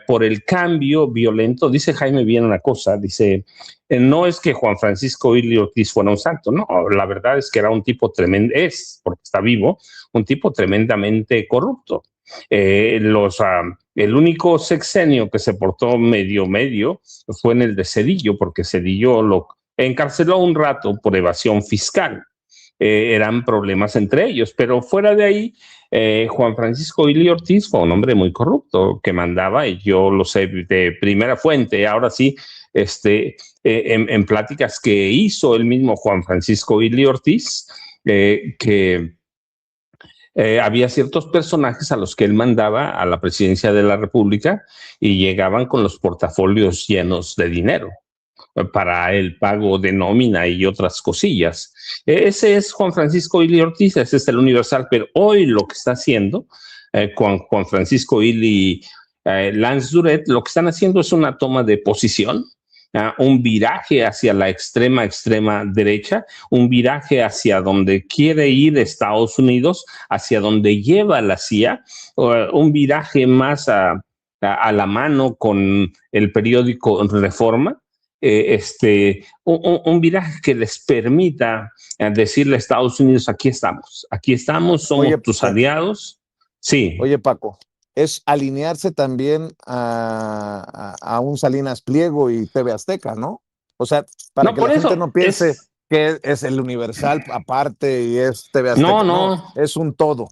por el cambio violento, dice Jaime bien una cosa, dice, no es que Juan Francisco Ili Ortiz fuera un santo, no, la verdad es que era un tipo tremendo, porque está vivo, un tipo tremendamente corrupto. El único sexenio que se portó medio fue en el de Zedillo, porque Zedillo lo encarceló un rato por evasión fiscal. Eran problemas entre ellos, pero fuera de ahí, Juan Francisco Ili Ortiz fue un hombre muy corrupto que mandaba, y yo lo sé de primera fuente, ahora sí, en pláticas que hizo el mismo Juan Francisco Ili Ortiz, que había ciertos personajes a los que él mandaba a la presidencia de la República y llegaban con los portafolios llenos de dinero para el pago de nómina y otras cosillas. Ese es Juan Francisco Ili Ortiz, ese es el Universal, pero hoy lo que está haciendo con Juan Francisco Ili Lanzuret, lo que están haciendo es una toma de posición, un viraje hacia la extrema derecha, un viraje hacia donde quiere ir Estados Unidos, hacia donde lleva la CIA, un viraje más a la mano con el periódico Reforma, un viraje que les permita decirle a Estados Unidos, aquí estamos, somos Oye, tus aliados. Sí. Oye, Paco, es alinearse también a un Salinas Pliego y TV Azteca, ¿no? O sea, para No, que por la gente eso no piense, que es el Universal aparte y es TV Azteca. No. Es un todo.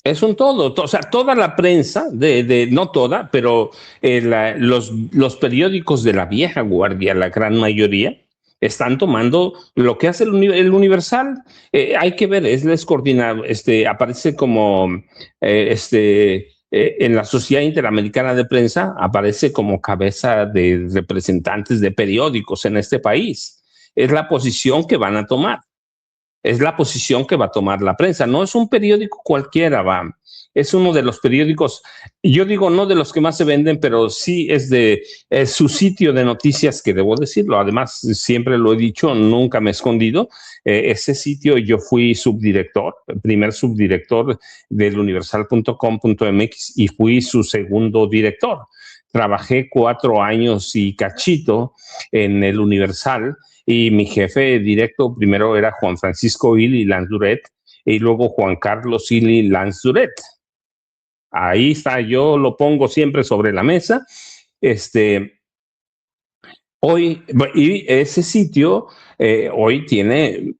Es un todo, o sea, toda la prensa, no toda, pero los periódicos de la vieja guardia, la gran mayoría, están tomando lo que hace el Universal. Hay que ver, es coordinado, aparece como en la Sociedad Interamericana de Prensa, aparece como cabeza de representantes de periódicos en este país. Es la posición que van a tomar. Es la posición que va a tomar la prensa. No es un periódico cualquiera, va. Es uno de los periódicos, yo digo no de los que más se venden, pero sí es su sitio de noticias, que debo decirlo. Además, siempre lo he dicho, nunca me he escondido. Ese sitio yo fui subdirector, primer subdirector del universal.com.mx y fui su segundo director. Trabajé 4 años y cachito en el Universal. Y mi jefe directo primero era Juan Francisco Ili Lanzuret y luego Juan Carlos Ili Lanzuret. Ahí está, yo lo pongo siempre sobre la mesa. Hoy, y ese sitio hoy tiene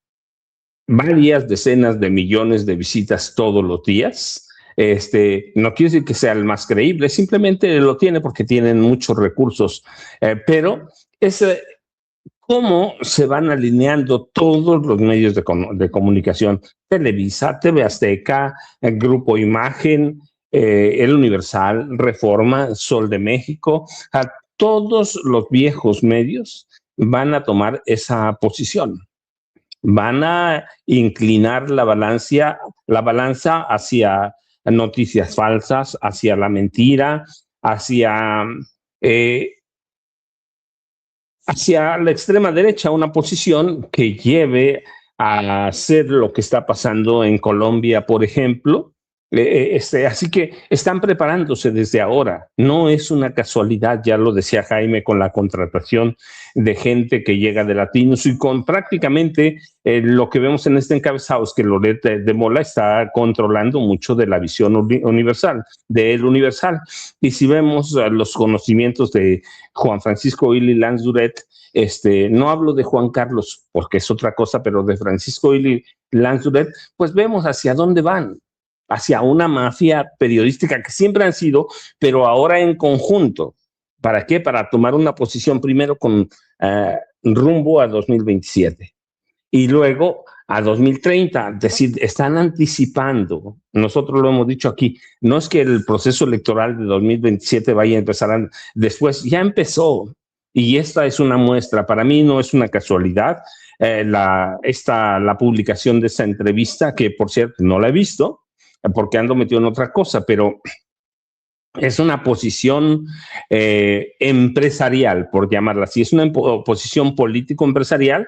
varias decenas de millones de visitas todos los días. No quiere decir que sea el más creíble, simplemente lo tiene porque tienen muchos recursos, pero ese cómo se van alineando todos los medios de comunicación: Televisa, TV Azteca, el Grupo Imagen, El Universal, Reforma, Sol de México. A todos los viejos medios van a tomar esa posición. Van a inclinar la balanza hacia noticias falsas, hacia la mentira, hacia la extrema derecha, una posición que lleve a hacer lo que está pasando en Colombia, por ejemplo. Así que están preparándose desde ahora. No es una casualidad, ya lo decía Jaime, con la contratación de gente que llega de Latinos y con prácticamente lo que vemos en este encabezado es que Loret de Mola está controlando mucho de la visión universal, del Universal. Y si vemos los conocimientos de Juan Francisco Ili Lanzuret, no hablo de Juan Carlos porque es otra cosa, pero de Francisco Ili Lanzuret, pues vemos hacia dónde van. Hacia una mafia periodística que siempre han sido, pero ahora en conjunto. ¿Para qué? Para tomar una posición primero con rumbo a 2027 y luego a 2030. Es decir, están anticipando. Nosotros lo hemos dicho aquí. No es que el proceso electoral de 2027 vaya a empezar después. Ya empezó. Y esta es una muestra. Para mí no es una casualidad la publicación de esta entrevista, que por cierto no la he visto, porque ando metido en otra cosa, pero es una posición empresarial, por llamarla así. Es una posición político-empresarial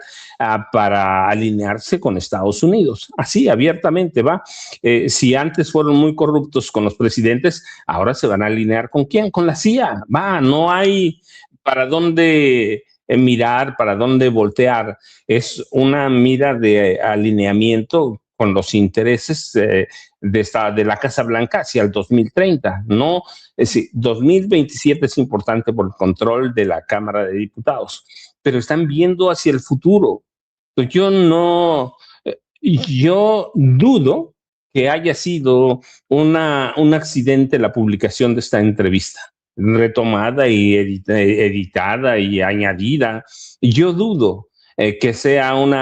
para alinearse con Estados Unidos. Así, abiertamente, va. Si antes fueron muy corruptos con los presidentes, ahora se van a alinear ¿con quién? Con la CIA. Va, no hay para dónde mirar, para dónde voltear. Es una mira de alineamiento con los intereses de la Casa Blanca hacia el 2030. No, es decir, 2027 es importante por el control de la Cámara de Diputados, pero están viendo hacia el futuro. Yo dudo que haya sido un accidente la publicación de esta entrevista, retomada y editada y añadida. Yo dudo que sea un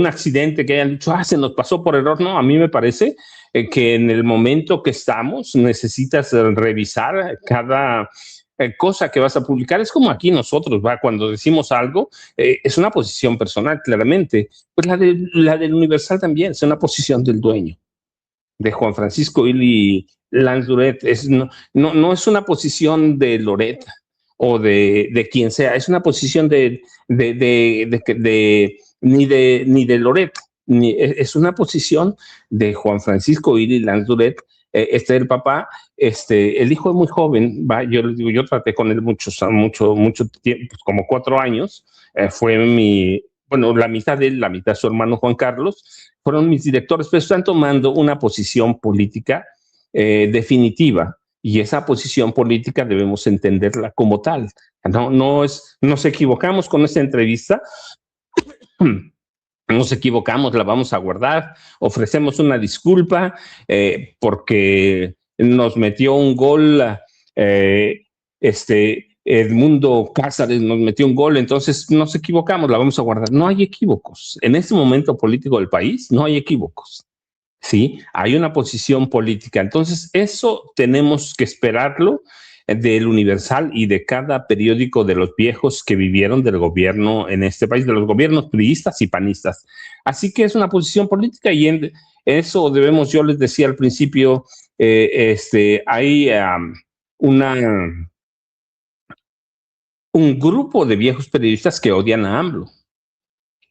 accidente, que hayan dicho, se nos pasó por error. No, a mí me parece que en el momento que estamos necesitas revisar cada cosa que vas a publicar. Es como aquí nosotros, cuando decimos algo, es una posición personal, claramente. Pues la del Universal también es una posición del dueño, de Juan Francisco Ili Lanzuret. No es una posición de Loret o de quien sea, es una posición ni de Loret, es una posición de Juan Francisco Ili Lanzuret. El papá, el hijo es muy joven, yo les digo, yo traté con él mucho tiempo, como 4 años, fue la mitad de él, la mitad de su hermano Juan Carlos, fueron mis directores, pero están tomando una posición política definitiva, y esa posición política debemos entenderla como tal. Nos equivocamos con esta entrevista, nos equivocamos, la vamos a guardar, ofrecemos una disculpa porque nos metió un gol, Edmundo Cázares nos metió un gol, entonces nos equivocamos, la vamos a guardar. No hay equívocos. En este momento político del país no hay equívocos. ¿Sí? Hay una posición política. Entonces, eso tenemos que esperarlo del Universal y de cada periódico de los viejos que vivieron del gobierno en este país, de los gobiernos priistas y panistas. Así que es una posición política y en eso debemos, yo les decía al principio, hay un grupo de viejos periodistas que odian a AMLO.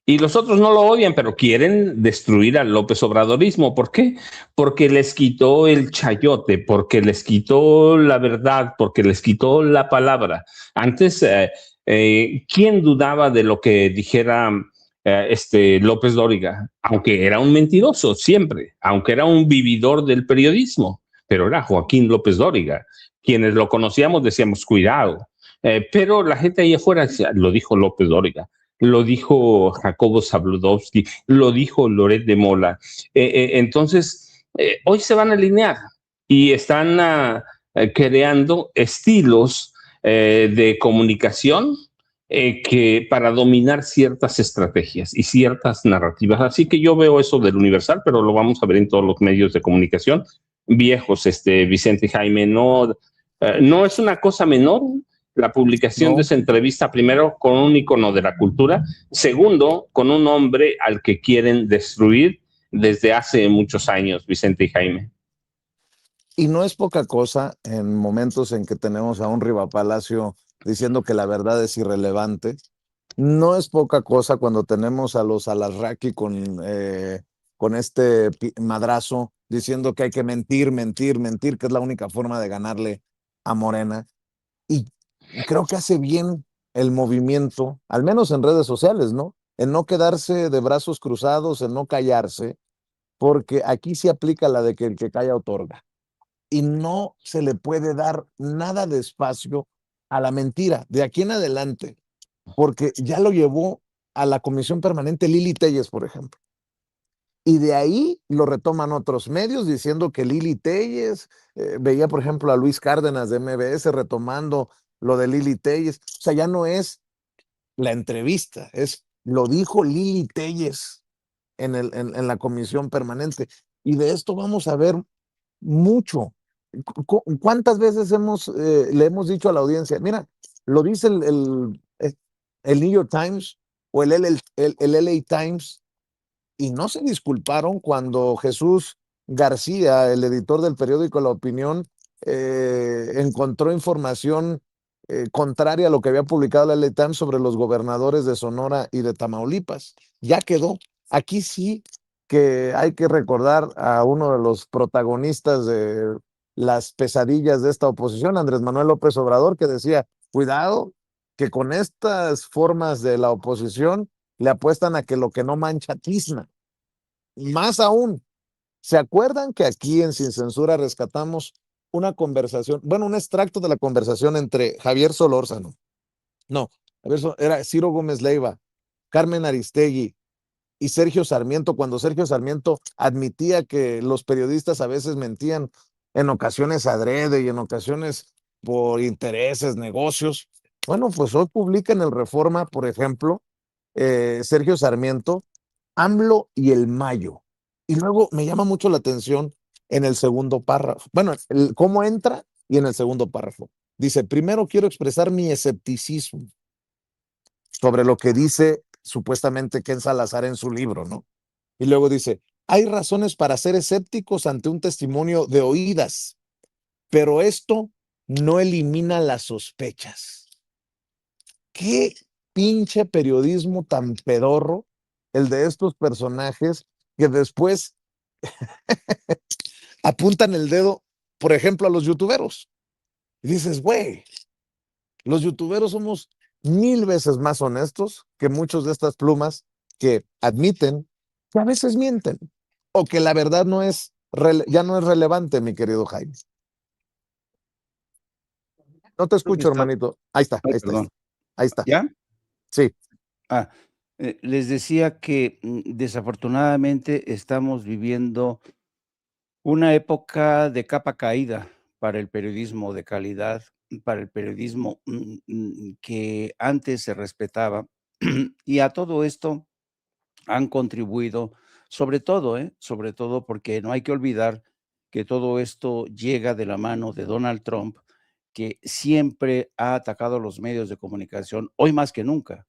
Y los otros no lo odian, pero quieren destruir al López Obradorismo. ¿Por qué? Porque les quitó el chayote, porque les quitó la verdad, porque les quitó la palabra. Antes, ¿quién dudaba de lo que dijera López Dóriga? Aunque era un mentiroso siempre, aunque era un vividor del periodismo, pero era Joaquín López Dóriga. Quienes lo conocíamos decíamos, cuidado. Pero la gente ahí afuera decía, lo dijo López Dóriga. Lo dijo Jacobo Zabludovsky, lo dijo Loret de Mola. Entonces, hoy se van a alinear y están creando estilos de comunicación que para dominar ciertas estrategias y ciertas narrativas. Así que yo veo eso del Universal, pero lo vamos a ver en todos los medios de comunicación viejos, Vicente Jaime, no es una cosa menor la publicación de esa entrevista, primero con un icono de la cultura, segundo con un hombre al que quieren destruir desde hace muchos años, Vicente y Jaime. Y no es poca cosa en momentos en que tenemos a un Riva Palacio diciendo que la verdad es irrelevante. No es poca cosa cuando tenemos a los Alarraqui con este madrazo diciendo que hay que mentir, que es la única forma de ganarle a Morena. Y creo que hace bien el movimiento, al menos en redes sociales, ¿no? En no quedarse de brazos cruzados, en no callarse, porque aquí se aplica la de que el que calla otorga. Y no se le puede dar nada de espacio a la mentira de aquí en adelante, porque ya lo llevó a la Comisión Permanente Lili Téllez, por ejemplo. Y de ahí lo retoman otros medios diciendo que Lili Téllez, veía por ejemplo a Luis Cárdenas de MBS retomando lo de Lili Téllez. O sea, ya no es la entrevista, es lo dijo Lili Téllez en la Comisión Permanente. Y de esto vamos a ver mucho. ¿Cuántas veces le hemos dicho a la audiencia, mira, lo dice el New York Times o el LA Times, y no se disculparon cuando Jesús García, el editor del periódico La Opinión, encontró información contraria a lo que había publicado la LA Times sobre los gobernadores de Sonora y de Tamaulipas? Ya quedó. Aquí sí que hay que recordar a uno de los protagonistas de las pesadillas de esta oposición, Andrés Manuel López Obrador, que decía, cuidado, que con estas formas de la oposición le apuestan a que lo que no mancha tizna. Más aún, ¿se acuerdan que aquí en Sin Censura rescatamos una conversación, bueno, un extracto de la conversación entre Javier Solórzano, no, era Ciro Gómez Leiva, Carmen Aristegui y Sergio Sarmiento, cuando Sergio Sarmiento admitía que los periodistas a veces mentían, en ocasiones adrede y en ocasiones por intereses, negocios? Bueno, pues hoy publica en el Reforma, por ejemplo, Sergio Sarmiento, AMLO y el Mayo. Y luego me llama mucho la atención en el segundo párrafo. Bueno, cómo entra y en el segundo párrafo. Dice, primero quiero expresar mi escepticismo sobre lo que dice supuestamente Ken Salazar en su libro, ¿no? Y luego dice, hay razones para ser escépticos ante un testimonio de oídas, pero esto no elimina las sospechas. ¿Qué pinche periodismo tan pedorro el de estos personajes que después apuntan el dedo, por ejemplo, a los youtuberos? Y dices, güey, los youtuberos somos 1000 veces más honestos que muchos de estas plumas que admiten que a veces mienten o que la verdad ya no es relevante, mi querido Jaime. No te escucho, hermanito. Ahí está, Ay, ahí está. perdón. Ahí está. ¿Ya? Sí. Les decía que desafortunadamente estamos viviendo una época de capa caída para el periodismo de calidad, para el periodismo que antes se respetaba. Y a todo esto han contribuido, sobre todo porque no hay que olvidar que todo esto llega de la mano de Donald Trump, que siempre ha atacado los medios de comunicación, hoy más que nunca,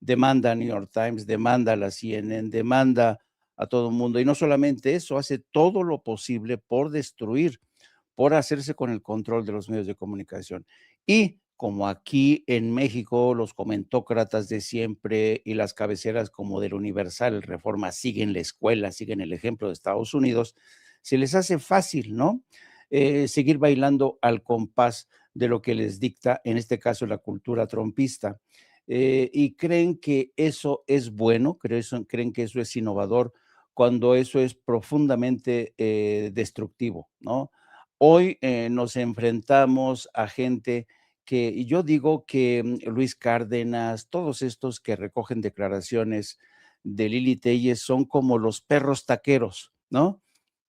demanda a New York Times, demanda a la CNN, demanda a todo el mundo. Y no solamente eso, hace todo lo posible por destruir, por hacerse con el control de los medios de comunicación. Y como aquí en México los comentócratas de siempre y las cabeceras como del Universal, Reforma, siguen la escuela, siguen el ejemplo de Estados Unidos, se les hace fácil, ¿no? Seguir bailando al compás de lo que les dicta, en este caso, la cultura trompista. Y creen que eso es bueno, creen que eso es innovador, cuando eso es profundamente destructivo, ¿no? Hoy nos enfrentamos a gente que, y yo digo que Luis Cárdenas, todos estos que recogen declaraciones de Lili Telles son como los perros taqueros, ¿no?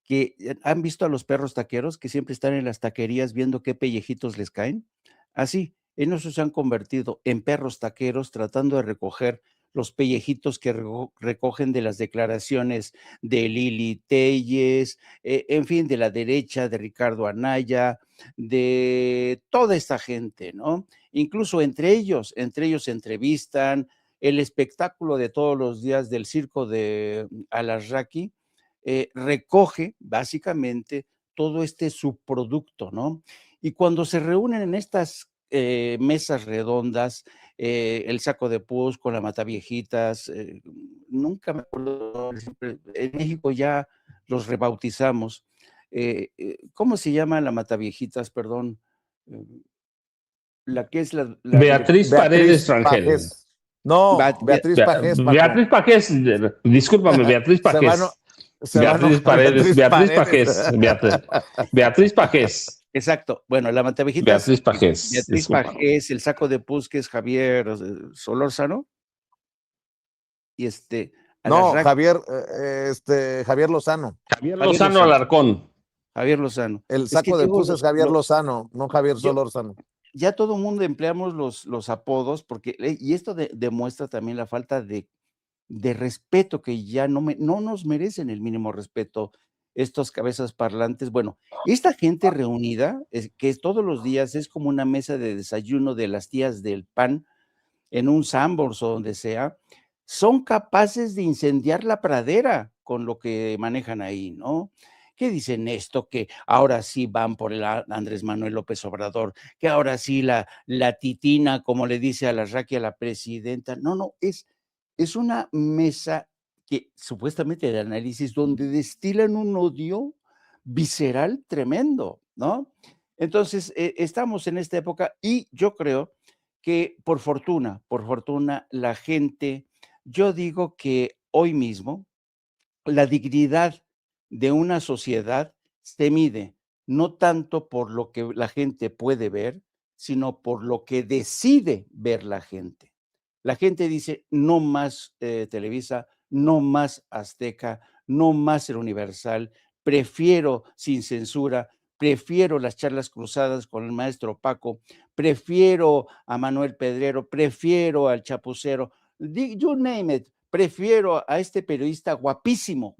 Que han visto a los perros taqueros que siempre están en las taquerías viendo qué pellejitos les caen. Así, en eso se han convertido en perros taqueros tratando de recoger los pellejitos que recogen de las declaraciones de Lili Telles, en fin, de la derecha, de Ricardo Anaya, de toda esta gente, ¿no? Incluso entre ellos se entrevistan, el espectáculo de todos los días del circo de Alarraqui, recoge básicamente todo este subproducto, ¿no? Y cuando se reúnen en estas mesas redondas, el Saco de Pus con la Mataviejitas, nunca me acuerdo, en México ya los rebautizamos. ¿Cómo se llama la Mataviejitas? Perdón. Eh, la que es la Beatriz Paredes Beatriz Rangel. Pajés. No, Beatriz Pajés, Paco. Beatriz Pajés, discúlpame, Beatriz Se va, no, Pajés. se va a enojar Beatriz Beatriz Pajés, Paredes. Beatriz Pajés. Exacto. Bueno, la Matavejitas, Beatriz Pajés, Beatriz discúlpame. Pajés, el Saco de Pus, que es Javier Solórzano, y No, Alarraqui, Javier Lozano. Javier Javier Lozano Lozano, Alarcón. Javier Lozano. El Es que Saco de digo, Pus es Javier Lozano, no Javier yo, Solórzano. ya todo el mundo empleamos los apodos, porque, y esto demuestra también la falta de respeto, que ya no nos merecen el mínimo respeto estos cabezas parlantes. Bueno, esta gente reunida, que todos los días es como una mesa de desayuno de las tías del PAN, en un Sanborns o donde sea, son capaces de incendiar la pradera con lo que manejan ahí, ¿no? ¿Qué dicen esto? Que ahora sí van por el Andrés Manuel López Obrador, que ahora sí la titina, como le dice a la Raquel, a la presidenta. No, es una mesa que supuestamente de análisis donde destilan un odio visceral tremendo, ¿no? Entonces, estamos en esta época y yo creo que por fortuna, la gente, yo digo que hoy mismo la dignidad de una sociedad se mide no tanto por lo que la gente puede ver, sino por lo que decide ver la gente. La gente dice, no más Televisa, no más Azteca, no más el Universal, prefiero sin censura, prefiero las charlas cruzadas con el maestro Paco, prefiero a Manuel Pedrero, prefiero al Chapucero, you name it, prefiero a este periodista guapísimo,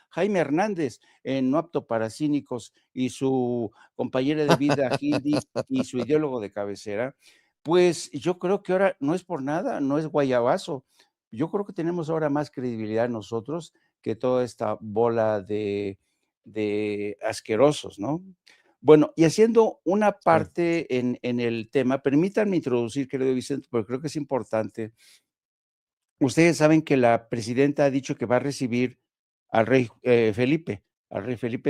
Jaime Hernández, No apto para cínicos, y su compañera de vida, Hildy, y su ideólogo de cabecera. Pues yo creo que ahora no es por nada, no es guayabazo. Yo creo que tenemos ahora más credibilidad nosotros que toda esta bola de asquerosos, ¿no? Bueno, y haciendo una parte en el tema, permítanme introducir, querido Vicente, porque creo que es importante. Ustedes saben que la presidenta ha dicho que va a recibir al rey Felipe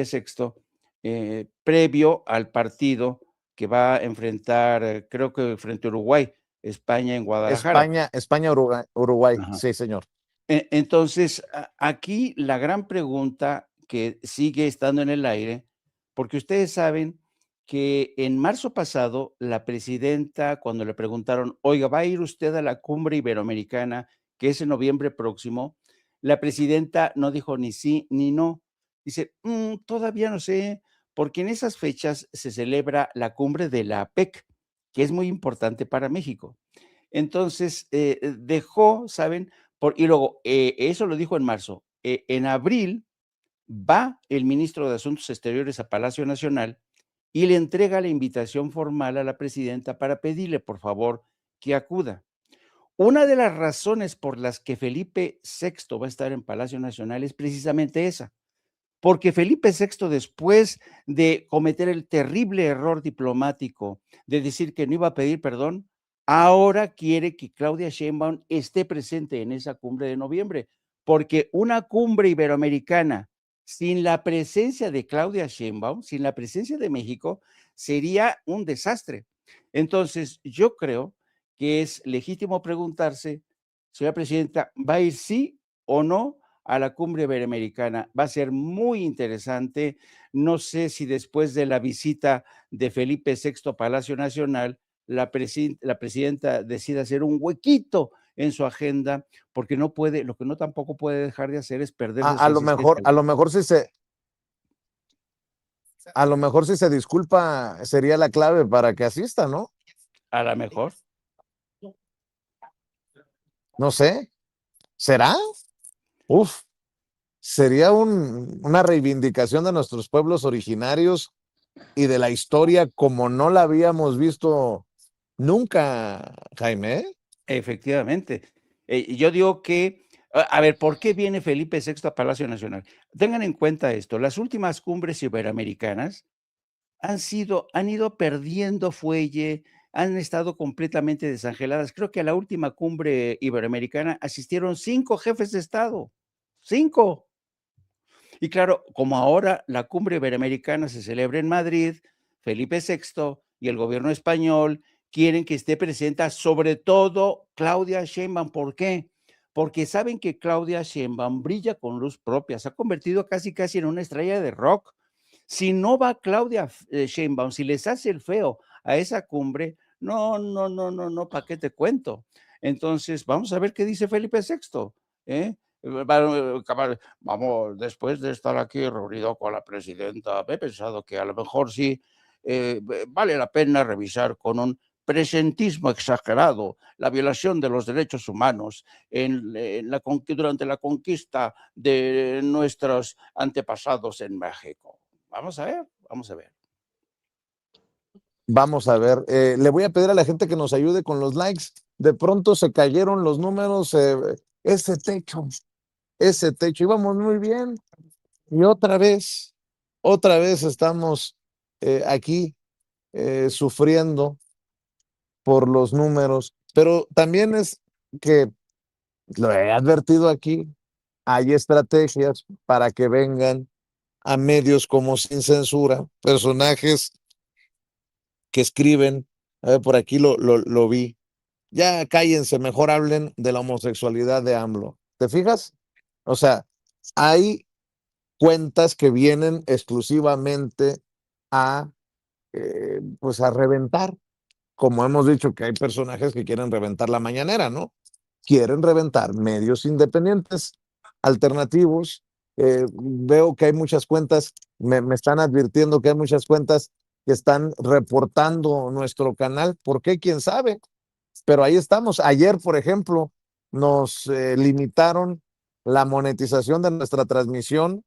VI, previo al partido que va a enfrentar, creo que frente a Uruguay, España en Guadalajara. España, Uruguay. Ajá. Sí, señor. Entonces, aquí la gran pregunta que sigue estando en el aire, porque ustedes saben que en marzo pasado la presidenta, cuando le preguntaron, oiga, ¿va a ir usted a la cumbre iberoamericana, que es en noviembre próximo? La presidenta no dijo ni sí ni no. Dice, todavía no sé, porque en esas fechas se celebra la cumbre de la APEC, que es muy importante para México. Entonces, dejó, ¿saben? Y luego, eso lo dijo en marzo. En abril va el ministro de Asuntos Exteriores a Palacio Nacional y le entrega la invitación formal a la presidenta para pedirle, por favor, que acuda. Una de las razones por las que Felipe VI va a estar en Palacio Nacional es precisamente esa, porque Felipe VI, después de cometer el terrible error diplomático de decir que no iba a pedir perdón, ahora quiere que Claudia Sheinbaum esté presente en esa cumbre de noviembre, porque una cumbre iberoamericana sin la presencia de Claudia Sheinbaum, sin la presencia de México, sería un desastre. Entonces, yo creo que es legítimo preguntarse, señora presidenta, ¿va a ir sí o no a la cumbre iberoamericana? Va a ser muy interesante. No sé si después de la visita de Felipe VI a Palacio Nacional, la presidenta decide hacer un huequito en su agenda, porque no puede, lo que no tampoco puede dejar de hacer es perderse su asistencia. A lo mejor si se disculpa sería la clave para que asista, ¿no? A lo mejor. No sé, ¿será? Uf, sería una reivindicación de nuestros pueblos originarios y de la historia como no la habíamos visto nunca, Jaime. Efectivamente. Yo digo que, a ver, ¿por qué viene Felipe VI a Palacio Nacional? Tengan en cuenta esto, las últimas cumbres iberoamericanas han ido perdiendo fuelle, han estado completamente desangeladas. Creo que a la última cumbre iberoamericana asistieron 5 jefes de Estado, 5. Y claro, como ahora la cumbre iberoamericana se celebra en Madrid, Felipe VI y el gobierno español quieren que esté presente sobre todo Claudia Sheinbaum. ¿Por qué? Porque saben que Claudia Sheinbaum brilla con luz propia, se ha convertido casi en una estrella de rock. Si no va Claudia Sheinbaum, si les hace el feo a esa cumbre, no, ¿para qué te cuento? Entonces, vamos a ver qué dice Felipe VI, ¿eh? Vamos, después de estar aquí reunido con la presidenta, he pensado que a lo mejor sí vale la pena revisar con un presentismo exagerado la violación de los derechos humanos durante la conquista de nuestros antepasados en México. Vamos a ver, vamos a ver. Vamos a ver, le voy a pedir a la gente que nos ayude con los likes. De pronto se cayeron los números, ese techo, íbamos muy bien. Y otra vez estamos aquí sufriendo por los números, pero también es que, lo he advertido aquí, hay estrategias para que vengan a medios como Sin Censura, personajes que escriben, a ver, por aquí lo vi, ya cállense, mejor hablen de la homosexualidad de AMLO. ¿Te fijas? O sea, hay cuentas que vienen exclusivamente a, pues a reventar, como hemos dicho que hay personajes que quieren reventar la mañanera, ¿no? Quieren reventar medios independientes, alternativos. Veo que hay muchas cuentas, me están advirtiendo que hay muchas cuentas que están reportando nuestro canal. ¿Por qué? ¿Quién sabe? Pero ahí estamos. Ayer, por ejemplo, nos limitaron la monetización de nuestra transmisión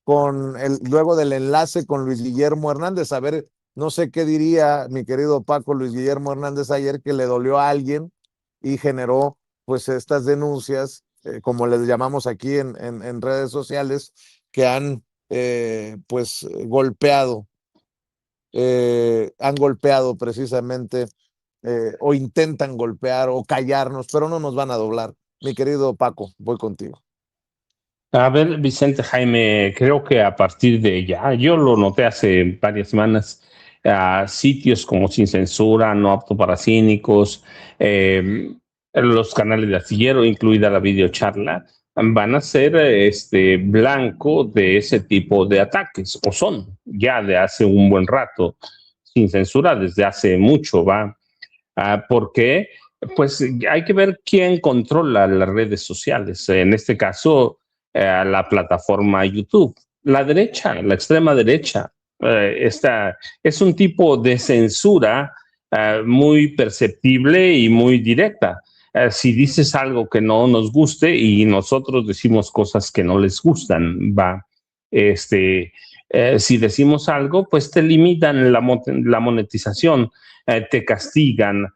luego del enlace con Luis Guillermo Hernández. A ver, no sé qué diría mi querido Paco Luis Guillermo Hernández ayer, que le dolió a alguien y generó pues estas denuncias, como les llamamos aquí en redes sociales, que han pues han golpeado precisamente o intentan golpear o callarnos, pero no nos van a doblar. Mi querido Paco, voy contigo. A ver, Vicente Jaime, creo que a partir de ya, yo lo noté hace varias semanas, sitios como Sin Censura, No Apto para Cínicos, los canales de Astillero, incluida la videocharla, van a ser blanco de ese tipo de ataques, o son ya de hace un buen rato. sin censura desde hace mucho, ¿va? ¿Por qué? Pues hay que ver quién controla las redes sociales. En este caso, la plataforma YouTube. La derecha, la extrema derecha, es un tipo de censura muy perceptible y muy directa. Si dices algo que no nos guste y nosotros decimos cosas que no les gustan, va. Si decimos algo, pues te limitan la monetización, te castigan,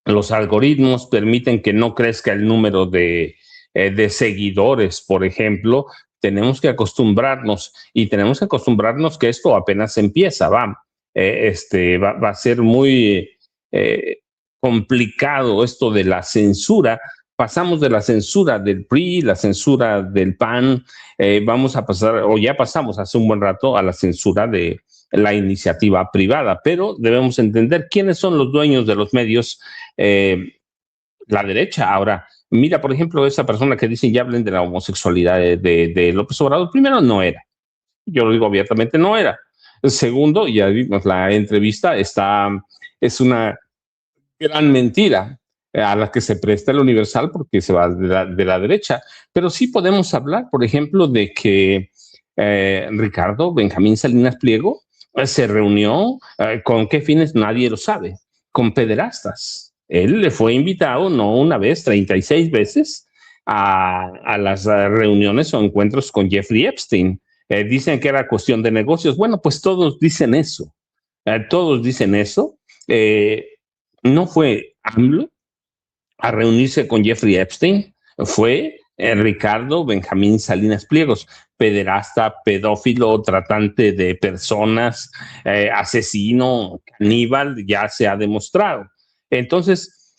los algoritmos permiten que no crezca el número de seguidores, por ejemplo. Tenemos que acostumbrarnos y tenemos que acostumbrarnos que esto apenas empieza, va a ser muy complicado esto de la censura. Pasamos de la censura del PRI, la censura del PAN, vamos a pasar, o ya pasamos hace un buen rato, a la censura de la iniciativa privada, pero debemos entender quiénes son los dueños de los medios, la derecha. Ahora, mira, por ejemplo, esa persona que dice ya hablen de la homosexualidad de López Obrador, primero no era, yo lo digo abiertamente, no era. Segundo, ya vimos la entrevista, es una gran mentira a la que se presta el Universal porque se va de la derecha. Pero sí podemos hablar, por ejemplo, de que Ricardo Benjamín Salinas Pliego se reunió, ¿con qué fines? Nadie lo sabe, con pederastas. Él le fue invitado, no una vez, 36 veces, a las reuniones o encuentros con Jeffrey Epstein. Dicen que era cuestión de negocios. Bueno, pues todos dicen eso. Todos dicen eso. No fue AMLO a reunirse con Jeffrey Epstein, fue Ricardo Benjamín Salinas Pliegos, pederasta, pedófilo, tratante de personas, asesino, caníbal, ya se ha demostrado. Entonces,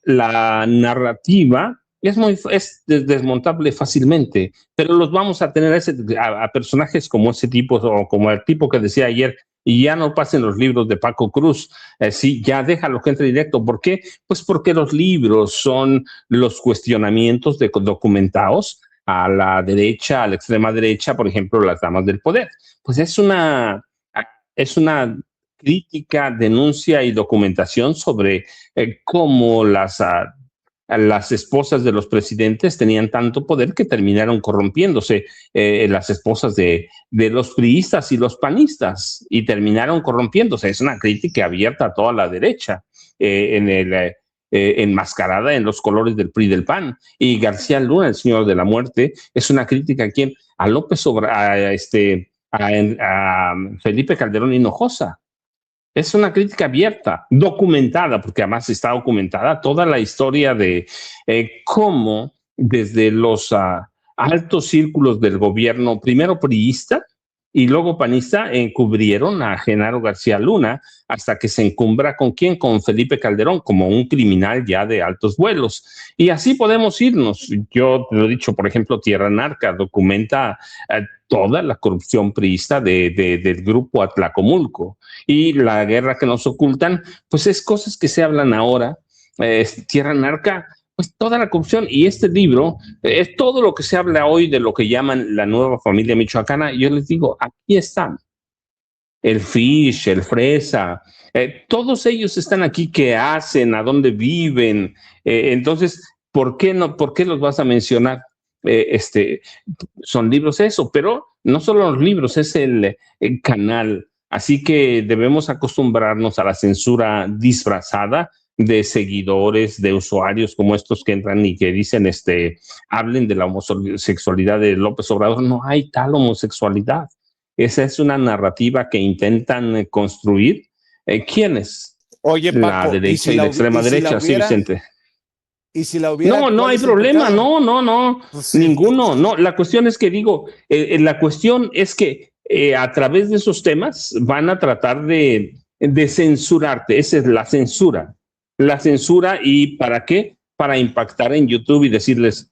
la narrativa es desmontable fácilmente, pero los vamos a tener a personajes como ese tipo, o como el tipo que decía ayer, y ya no pasen los libros de Paco Cruz, sí, ya déjalo que entre directo. ¿Por qué? Pues porque los libros son los cuestionamientos documentados a la derecha, a la extrema derecha, por ejemplo, las damas del poder. Pues es una crítica, denuncia y documentación sobre cómo las esposas de los presidentes tenían tanto poder que terminaron corrompiéndose, las esposas de los priistas y los panistas, y terminaron corrompiéndose. Es una crítica abierta a toda la derecha, enmascarada en los colores del PRI y del PAN. Y García Luna, el señor de la muerte, es una crítica a López Obrador, a Felipe Calderón Hinojosa. Es una crítica abierta, documentada, porque además está documentada toda la historia de cómo desde los altos círculos del gobierno, primero priista y luego panista, encubrieron a Genaro García Luna hasta que se encumbra ¿con quién? Con Felipe Calderón, como un criminal ya de altos vuelos. Y así podemos irnos. Yo te lo he dicho, por ejemplo, Tierra Narca documenta toda la corrupción priista del grupo Atlacomulco. Y la guerra que nos ocultan, pues es cosas que se hablan ahora. Tierra Narca, pues toda la corrupción. Y este libro es todo lo que se habla hoy de lo que llaman la nueva familia michoacana. Yo les digo, aquí están. El Fish, el Fresa, todos ellos están aquí. ¿Qué hacen? ¿A dónde viven? Entonces, ¿por qué los vas a mencionar? Son libros eso, pero no solo los libros, es el canal. Así que debemos acostumbrarnos a la censura disfrazada de seguidores, de usuarios como estos que entran y que dicen, hablen de la homosexualidad de López Obrador. No hay tal homosexualidad. Esa es una narrativa que intentan construir. ¿Quiénes? Oye, Paco, la derecha y la extrema derecha, sí, Vicente. ¿Y si la hubiera? No hay problema, no, pues sí. Ninguno, no. La cuestión es que la cuestión es que a través de esos temas van a tratar de censurarte. Esa es la censura. La censura, ¿y para qué? Para impactar en YouTube y decirles,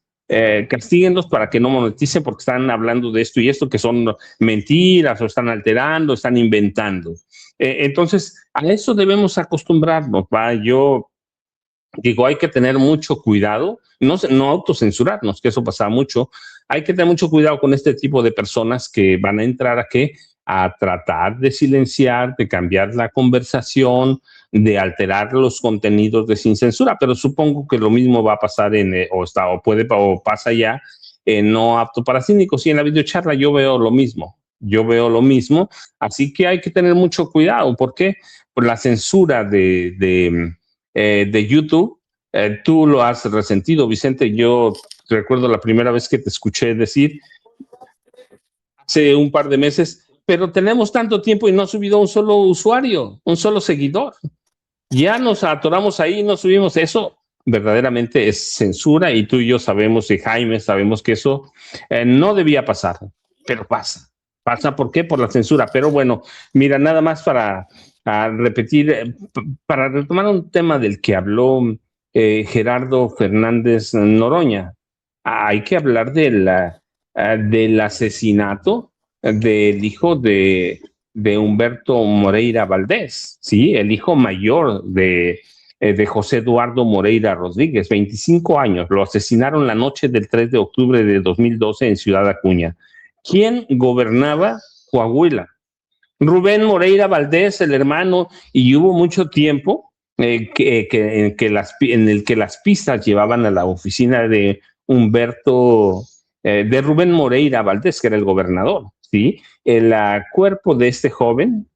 castíguenlos para que no moneticen porque están hablando de esto y esto, que son mentiras, o están alterando, están inventando. Entonces, a eso debemos acostumbrarnos, ¿va? Yo digo, hay que tener mucho cuidado, no autocensurarnos, que eso pasa mucho. Hay que tener mucho cuidado con este tipo de personas que van a entrar a tratar de silenciar, de cambiar la conversación, de alterar los contenidos de sin censura, pero supongo que lo mismo va a pasar o pasa ya en No Apto para Cínicos, y en la videocharla yo veo lo mismo, así que hay que tener mucho cuidado. ¿Por qué? Por la censura de YouTube. Tú lo has resentido, Vicente. Yo recuerdo la primera vez que te escuché decir hace un par de meses, pero tenemos tanto tiempo y no ha subido un solo usuario, un solo seguidor. Ya nos atoramos ahí y no subimos. Eso verdaderamente es censura, y tú y yo sabemos, y Jaime sabemos que eso no debía pasar, pero pasa. ¿Pasa por qué? Por la censura. Pero bueno, mira, nada más para repetir, para retomar un tema del que habló Gerardo Fernández Noroña. Hay que hablar del asesinato del hijo de Humberto Moreira Valdés, ¿sí? El hijo mayor de José Eduardo Moreira Rodríguez, 25 años. Lo asesinaron la noche del 3 de octubre de 2012 en Ciudad Acuña. ¿Quién gobernaba Coahuila? Rubén Moreira Valdés, el hermano, y hubo mucho tiempo en el que las pistas llevaban a la oficina de de Rubén Moreira Valdés, que era el gobernador, ¿sí? El cuerpo de este joven,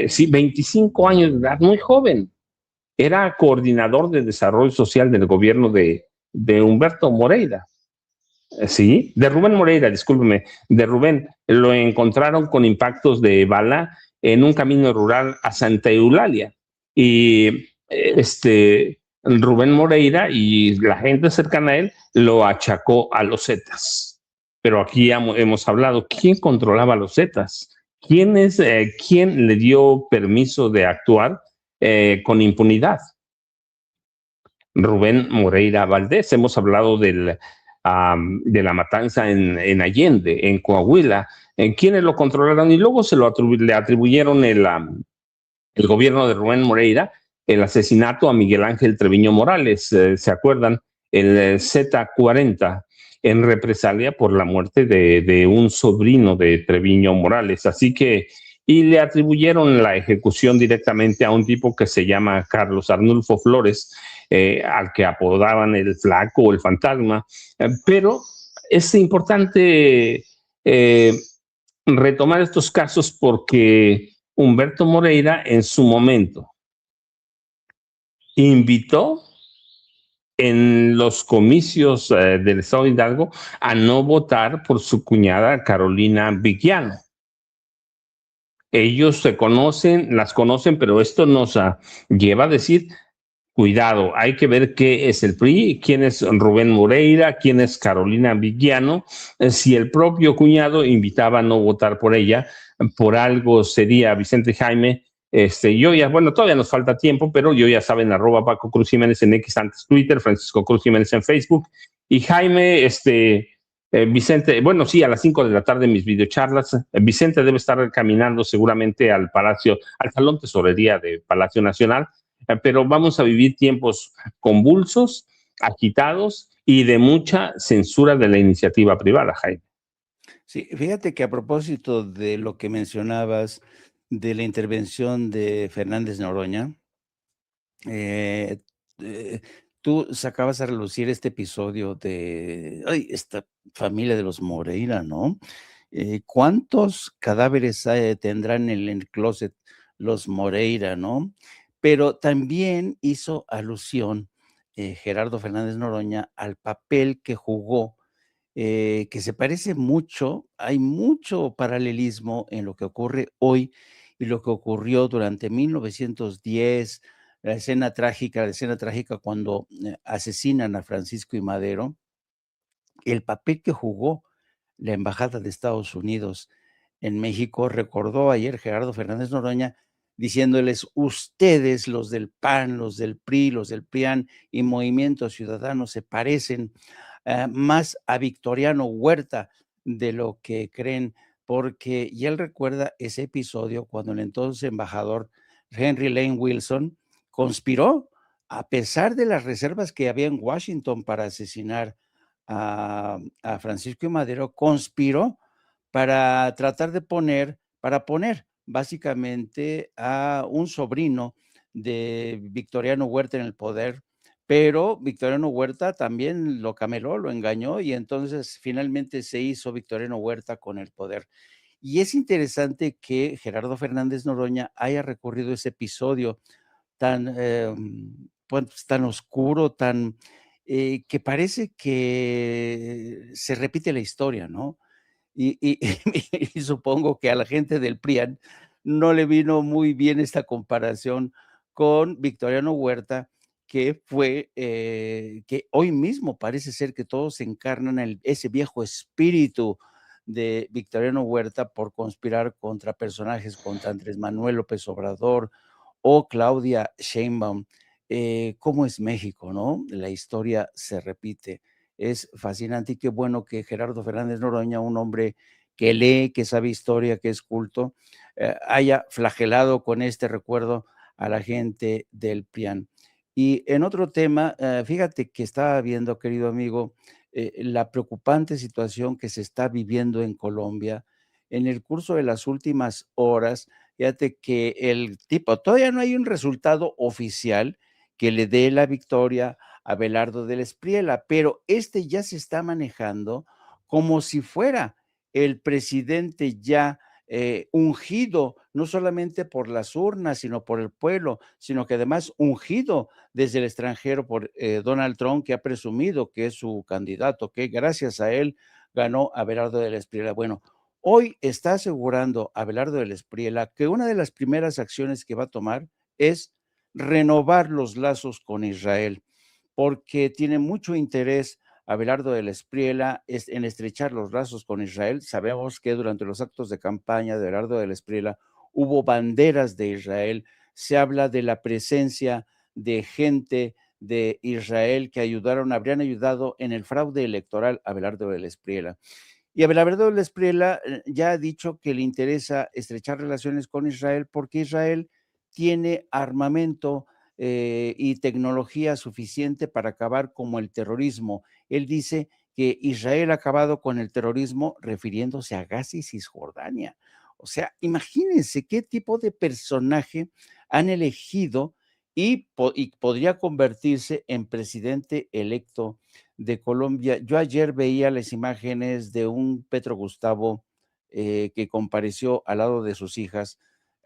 sí, 25 años de edad, muy joven, era coordinador de desarrollo social del gobierno de Humberto Moreira. Sí, de Rubén Moreira, discúlpeme, de Rubén. Lo encontraron con impactos de bala en un camino rural a Santa Eulalia. Y Rubén Moreira y la gente cercana a él lo achacó a los Zetas. Pero aquí hemos hablado, ¿quién controlaba a los Zetas? ¿Quién le dio permiso de actuar con impunidad? Rubén Moreira Valdés. Hemos hablado de la matanza en Allende, en Coahuila, en quienes lo controlaron, y luego le atribuyeron el gobierno de Rubén Moreira el asesinato a Miguel Ángel Treviño Morales, ¿se acuerdan? El Z40, en represalia por la muerte de un sobrino de Treviño Morales. Así que, y le atribuyeron la ejecución directamente a un tipo que se llama Carlos Arnulfo Flores, al que apodaban el Flaco o el Fantasma. Pero es importante retomar estos casos porque Humberto Moreira en su momento invitó en los comicios del estado de Hidalgo a no votar por su cuñada Carolina Vigiano. Ellos las conocen, pero esto nos lleva a decir, cuidado, hay que ver qué es el PRI, quién es Rubén Moreira, quién es Carolina Vigiano. Si el propio cuñado invitaba a no votar por ella, por algo sería. Vicente, Jaime, todavía nos falta tiempo, pero yo ya saben, @Paco Cruz Jiménez en X, antes Twitter, Francisco Cruz Jiménez en Facebook, y Jaime, Vicente, bueno, sí, a las 5 de la tarde mis videocharlas. Vicente debe estar caminando seguramente al Salón Tesorería de Palacio Nacional, pero vamos a vivir tiempos convulsos, agitados y de mucha censura de la iniciativa privada, Jaime. Sí, fíjate que a propósito de lo que mencionabas de la intervención de Fernández Noroña, tú sacabas a relucir este episodio de esta familia de los Moreira, ¿no? ¿Cuántos cadáveres tendrán en el closet los Moreira, no? Pero también hizo alusión Gerardo Fernández Noroña al papel que jugó, que se parece mucho, hay mucho paralelismo en lo que ocurre hoy y lo que ocurrió durante 1910, la escena trágica cuando asesinan a Francisco I. Madero, el papel que jugó la Embajada de Estados Unidos en México. Recordó ayer Gerardo Fernández Noroña diciéndoles: ustedes, los del PAN, los del PRI, los del PRIAN y Movimiento Ciudadano, se parecen más a Victoriano Huerta de lo que creen, porque y él recuerda ese episodio cuando el entonces embajador Henry Lane Wilson conspiró, a pesar de las reservas que había en Washington para asesinar a Francisco I. Madero, conspiró para tratar de poner para poner básicamente a un sobrino de Victoriano Huerta en el poder, pero Victoriano Huerta también lo cameló, lo engañó y entonces finalmente se hizo Victoriano Huerta con el poder. Y es interesante que Gerardo Fernández Noroña haya recurrido a ese episodio tan, pues, tan oscuro, tan, que parece que se repite la historia, ¿no? Y y supongo que a la gente del PRIAN no le vino muy bien esta comparación con Victoriano Huerta, que fue, que hoy mismo parece ser que todos encarnan ese viejo espíritu de Victoriano Huerta por conspirar contra personajes, contra Andrés Manuel López Obrador o Claudia Sheinbaum. ¿Cómo es México, no? La historia se repite. Es fascinante y qué bueno que Gerardo Fernández Noroña, un hombre que lee, que sabe historia, que es culto, haya flagelado con este recuerdo a la gente del PRIAN. Y en otro tema, fíjate que estaba viendo, querido amigo, la preocupante situación que se está viviendo en Colombia. En el curso de las últimas horas, fíjate que el tipo, todavía no hay un resultado oficial que le dé la victoria a Abelardo del Espriella, pero este ya se está manejando como si fuera el presidente ya ungido, no solamente por las urnas, sino por el pueblo, sino que además ungido desde el extranjero por Donald Trump, que ha presumido que es su candidato, que gracias a él ganó Abelardo del Espriella. Bueno, hoy está asegurando Abelardo del Espriella que una de las primeras acciones que va a tomar es renovar los lazos con Israel, porque tiene mucho interés Abelardo del Espriella en estrechar los lazos con Israel. Sabemos que durante los actos de campaña de Abelardo del Espriella hubo banderas de Israel. Se habla de la presencia de gente de Israel que habrían ayudado en el fraude electoral a Abelardo del Espriella. Y Abelardo del Espriella ya ha dicho que le interesa estrechar relaciones con Israel porque Israel tiene armamento y tecnología suficiente para acabar con el terrorismo. Él dice que Israel ha acabado con el terrorismo refiriéndose a Gaza y Cisjordania. O sea, imagínense qué tipo de personaje han elegido y podría convertirse en presidente electo de Colombia. Yo ayer veía las imágenes de un Petro Gustavo que compareció al lado de sus hijas,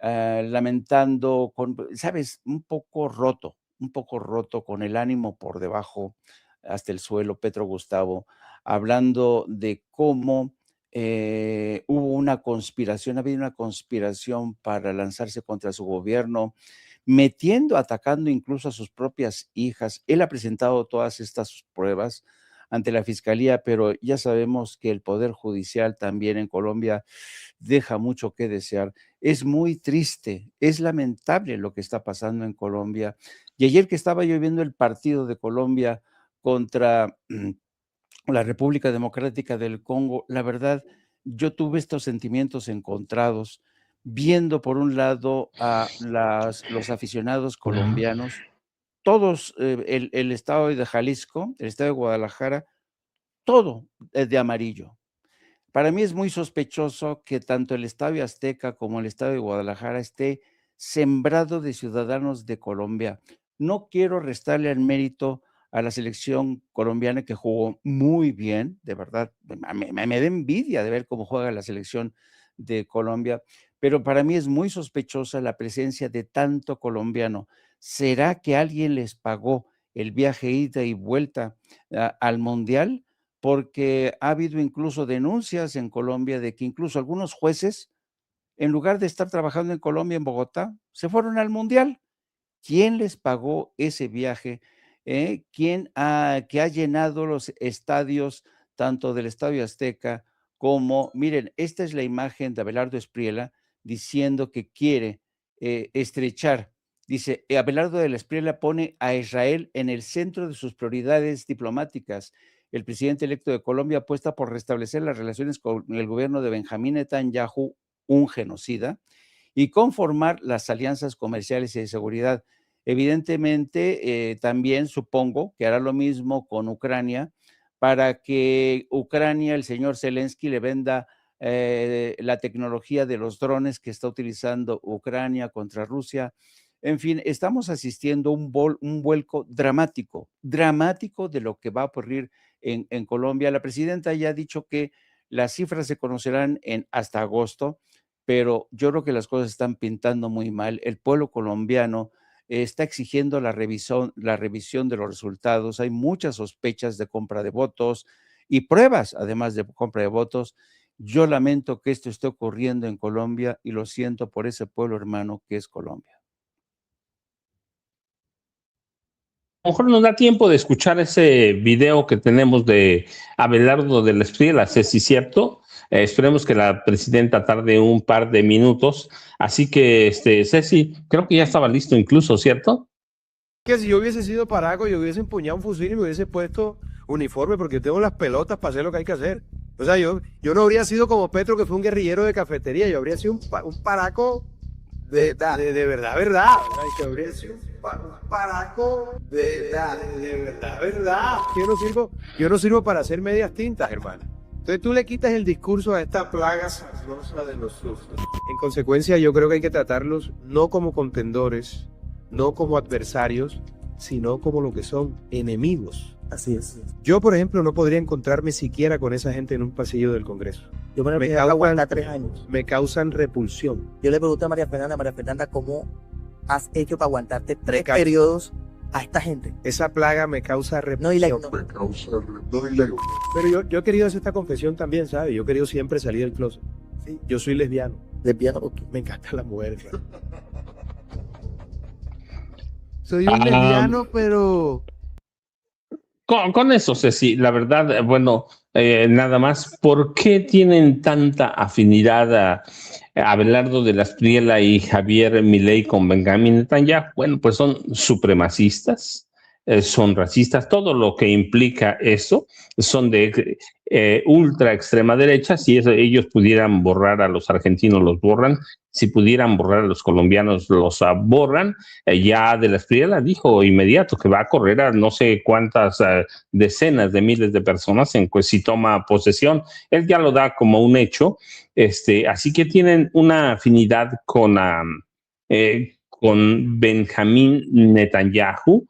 lamentando, sabes, un poco roto, con el ánimo por debajo hasta el suelo, Petro Gustavo, hablando de cómo hubo una conspiración, ha habido una conspiración para lanzarse contra su gobierno, atacando incluso a sus propias hijas. Él ha presentado todas estas pruebas ante la fiscalía, pero ya sabemos que el Poder Judicial también en Colombia deja mucho que desear. Es muy triste, es lamentable lo que está pasando en Colombia. Y ayer que estaba yo viendo el partido de Colombia contra la República Democrática del Congo, la verdad, yo tuve estos sentimientos encontrados, viendo por un lado a los aficionados colombianos, todos, el estado de Jalisco, el estado de Guadalajara, todo de amarillo. Para mí es muy sospechoso que tanto el Estadio Azteca como el Estadio de Guadalajara esté sembrado de ciudadanos de Colombia. No quiero restarle al mérito a la selección colombiana que jugó muy bien, de verdad, me da envidia de ver cómo juega la selección de Colombia, pero para mí es muy sospechosa la presencia de tanto colombiano. ¿Será que alguien les pagó el viaje ida y vuelta al Mundial? Porque ha habido incluso denuncias en Colombia de que incluso algunos jueces, en lugar de estar trabajando en Colombia, en Bogotá, se fueron al Mundial. ¿Quién les pagó ese viaje? ¿Quién que ha llenado los estadios, tanto del Estadio Azteca como, miren, esta es la imagen de Abelardo Espriella diciendo que quiere estrechar. Dice, Abelardo de la Espriella pone a Israel en el centro de sus prioridades diplomáticas. El presidente electo de Colombia apuesta por restablecer las relaciones con el gobierno de Benjamín Netanyahu, un genocida, y conformar las alianzas comerciales y de seguridad. Evidentemente, también supongo que hará lo mismo con Ucrania para que Ucrania, el señor Zelensky, le venda la tecnología de los drones que está utilizando Ucrania contra Rusia. En fin, estamos asistiendo a un vuelco dramático, dramático de lo que va a ocurrir en Colombia. La presidenta ya ha dicho que las cifras se conocerán hasta agosto, pero yo creo que las cosas están pintando muy mal. El pueblo colombiano está exigiendo la revisión de los resultados. Hay muchas sospechas de compra de votos y pruebas, además de compra de votos. Yo lamento que esto esté ocurriendo en Colombia y lo siento por ese pueblo hermano que es Colombia. A lo mejor nos da tiempo de escuchar ese video que tenemos de Abelardo del Espriella, Ceci, ¿cierto? Esperemos que la presidenta tarde un par de minutos. Así que, Ceci, creo que ya estaba listo incluso, ¿cierto? Que si yo hubiese sido paraco, yo hubiese empuñado un fusil y me hubiese puesto uniforme porque tengo las pelotas para hacer lo que hay que hacer. O sea, yo no habría sido como Petro, que fue un guerrillero de cafetería, yo habría sido un paraco de verdad, verdad. Yo habría sido un paraco de verdad, verdad. Yo no sirvo para hacer medias tintas, hermano. Entonces tú le quitas el discurso a esta plaga sabrosa de los sustos. En consecuencia, yo creo que hay que tratarlos no como contendores, no como adversarios, sino como lo que son, enemigos. Así es. Yo, por ejemplo, no podría encontrarme siquiera con esa gente en un pasillo del Congreso. Yo me causan, aguantar 3 años. Me causan repulsión. Yo le pregunté a María Fernanda, ¿cómo has hecho para aguantarte 3 periodos a esta gente? Esa plaga me causa repulsión. No. Pero yo he querido hacer esta confesión también, ¿sabes? Yo he querido siempre salir del closet. Sí. Yo soy lesbiano. ¿Lesbiano o qué? Me encantan las mujeres, claro. Soy un lesbiano, pero... Con eso, Ceci, la verdad, bueno, nada más, ¿por qué tienen tanta afinidad a Abelardo de la Espriella y Javier Milei con Benjamín Netanyahu? Bueno, pues son supremacistas, son racistas, todo lo que implica eso, son de ultra extrema derecha. Si ellos pudieran borrar a los argentinos, los borran. Si pudieran borrar a los colombianos, los borran. Ya de la Espriella dijo inmediato que va a correr a no sé cuántas decenas de miles de personas si toma posesión. Él ya lo da como un hecho. Así que tienen una afinidad con Benjamín Netanyahu.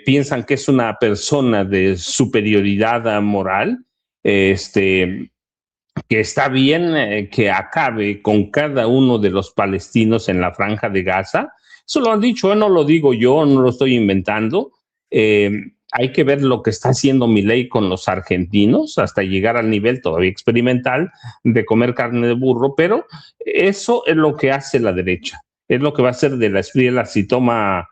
Piensan que es una persona de superioridad moral, que está bien que acabe con cada uno de los palestinos en la franja de Gaza. Eso lo han dicho, no lo digo yo, no lo estoy inventando. Hay que ver lo que está haciendo Milei con los argentinos hasta llegar al nivel todavía experimental de comer carne de burro, pero eso es lo que hace la derecha, es lo que va a hacer de la Espriella si toma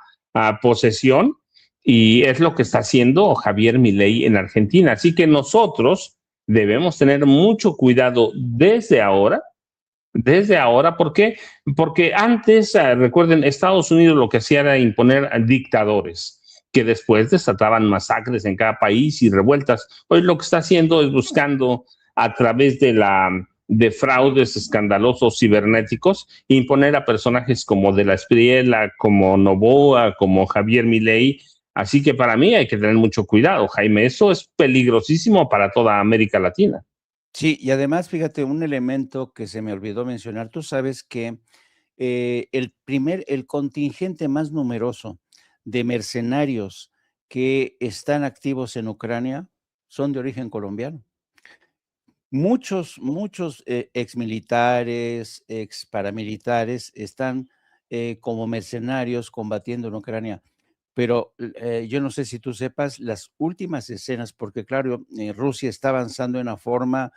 posesión, y es lo que está haciendo Javier Milei en Argentina. Así que nosotros debemos tener mucho cuidado desde ahora. ¿Por qué? Porque antes, recuerden, Estados Unidos lo que hacía era imponer dictadores que después desataban masacres en cada país y revueltas. Hoy lo que está haciendo es buscando a través de fraudes escandalosos cibernéticos imponer a personajes como de la Espriella, como Noboa, como Javier Milei. Así que para mí hay que tener mucho cuidado, Jaime. Eso es peligrosísimo para toda América Latina. Sí, y además, fíjate, un elemento que se me olvidó mencionar. Tú sabes que el contingente más numeroso de mercenarios que están activos en Ucrania son de origen colombiano. Muchos exmilitares, exparamilitares están como mercenarios combatiendo en Ucrania. Pero yo no sé si tú sepas las últimas escenas, porque claro, Rusia está avanzando de una forma,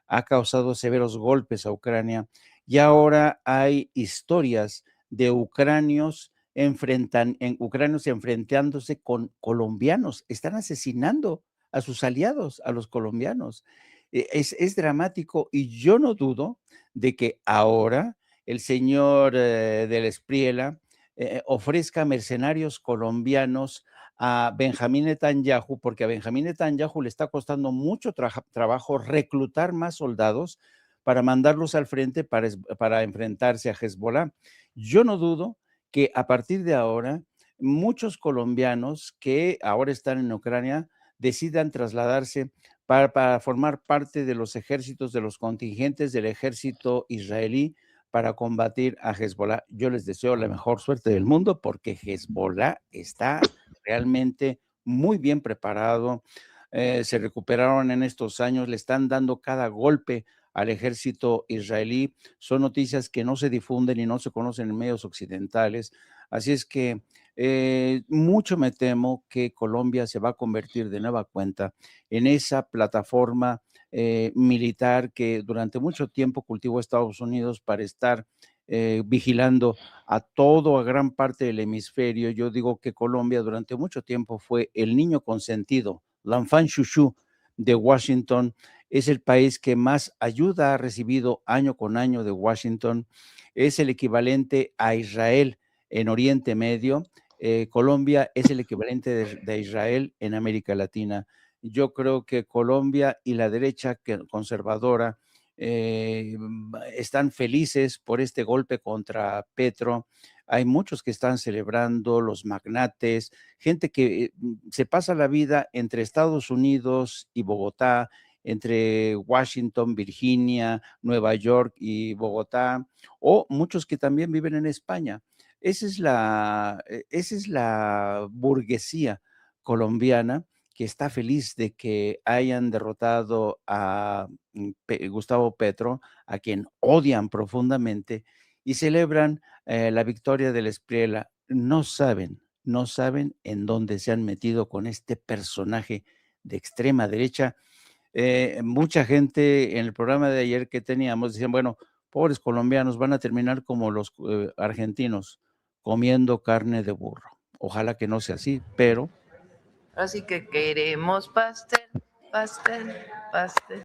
ha causado severos golpes a Ucrania, y ahora hay historias de ucranios enfrentándose con colombianos, están asesinando a sus aliados, a los colombianos. Es dramático, y yo no dudo de que ahora el señor de la Espriella ofrezca mercenarios colombianos a Benjamín Netanyahu, porque a Benjamín Netanyahu le está costando mucho trabajo reclutar más soldados para mandarlos al frente para enfrentarse a Hezbollah. Yo no dudo que a partir de ahora muchos colombianos que ahora están en Ucrania decidan trasladarse para formar parte de los ejércitos, de los contingentes del ejército israelí para combatir a Hezbollah. Yo les deseo la mejor suerte del mundo porque Hezbollah está realmente muy bien preparado. Se recuperaron en estos años, le están dando cada golpe al ejército israelí. Son noticias que no se difunden y no se conocen en medios occidentales. Así es que mucho me temo que Colombia se va a convertir de nueva cuenta en esa plataforma militar que durante mucho tiempo cultivó Estados Unidos para estar vigilando a gran parte del hemisferio. Yo digo que Colombia durante mucho tiempo fue el niño consentido, l'enfant chouchou de Washington. Es el país que más ayuda ha recibido año con año de Washington. Es el equivalente a Israel en Oriente Medio. Colombia es el equivalente de Israel en América Latina. Yo creo que Colombia y la derecha conservadora están felices por este golpe contra Petro. Hay muchos que están celebrando, los magnates, gente que se pasa la vida entre Estados Unidos y Bogotá, entre Washington, Virginia, Nueva York y Bogotá, o muchos que también viven en España. Esa es la burguesía colombiana que está feliz de que hayan derrotado a Gustavo Petro, a quien odian profundamente, y celebran la victoria del Espriella. No saben en dónde se han metido con este personaje de extrema derecha. Mucha gente en el programa de ayer que teníamos decían, bueno, pobres colombianos van a terminar como los argentinos, comiendo carne de burro. Ojalá que no sea así, pero Así que queremos pastel, pastel, pastel.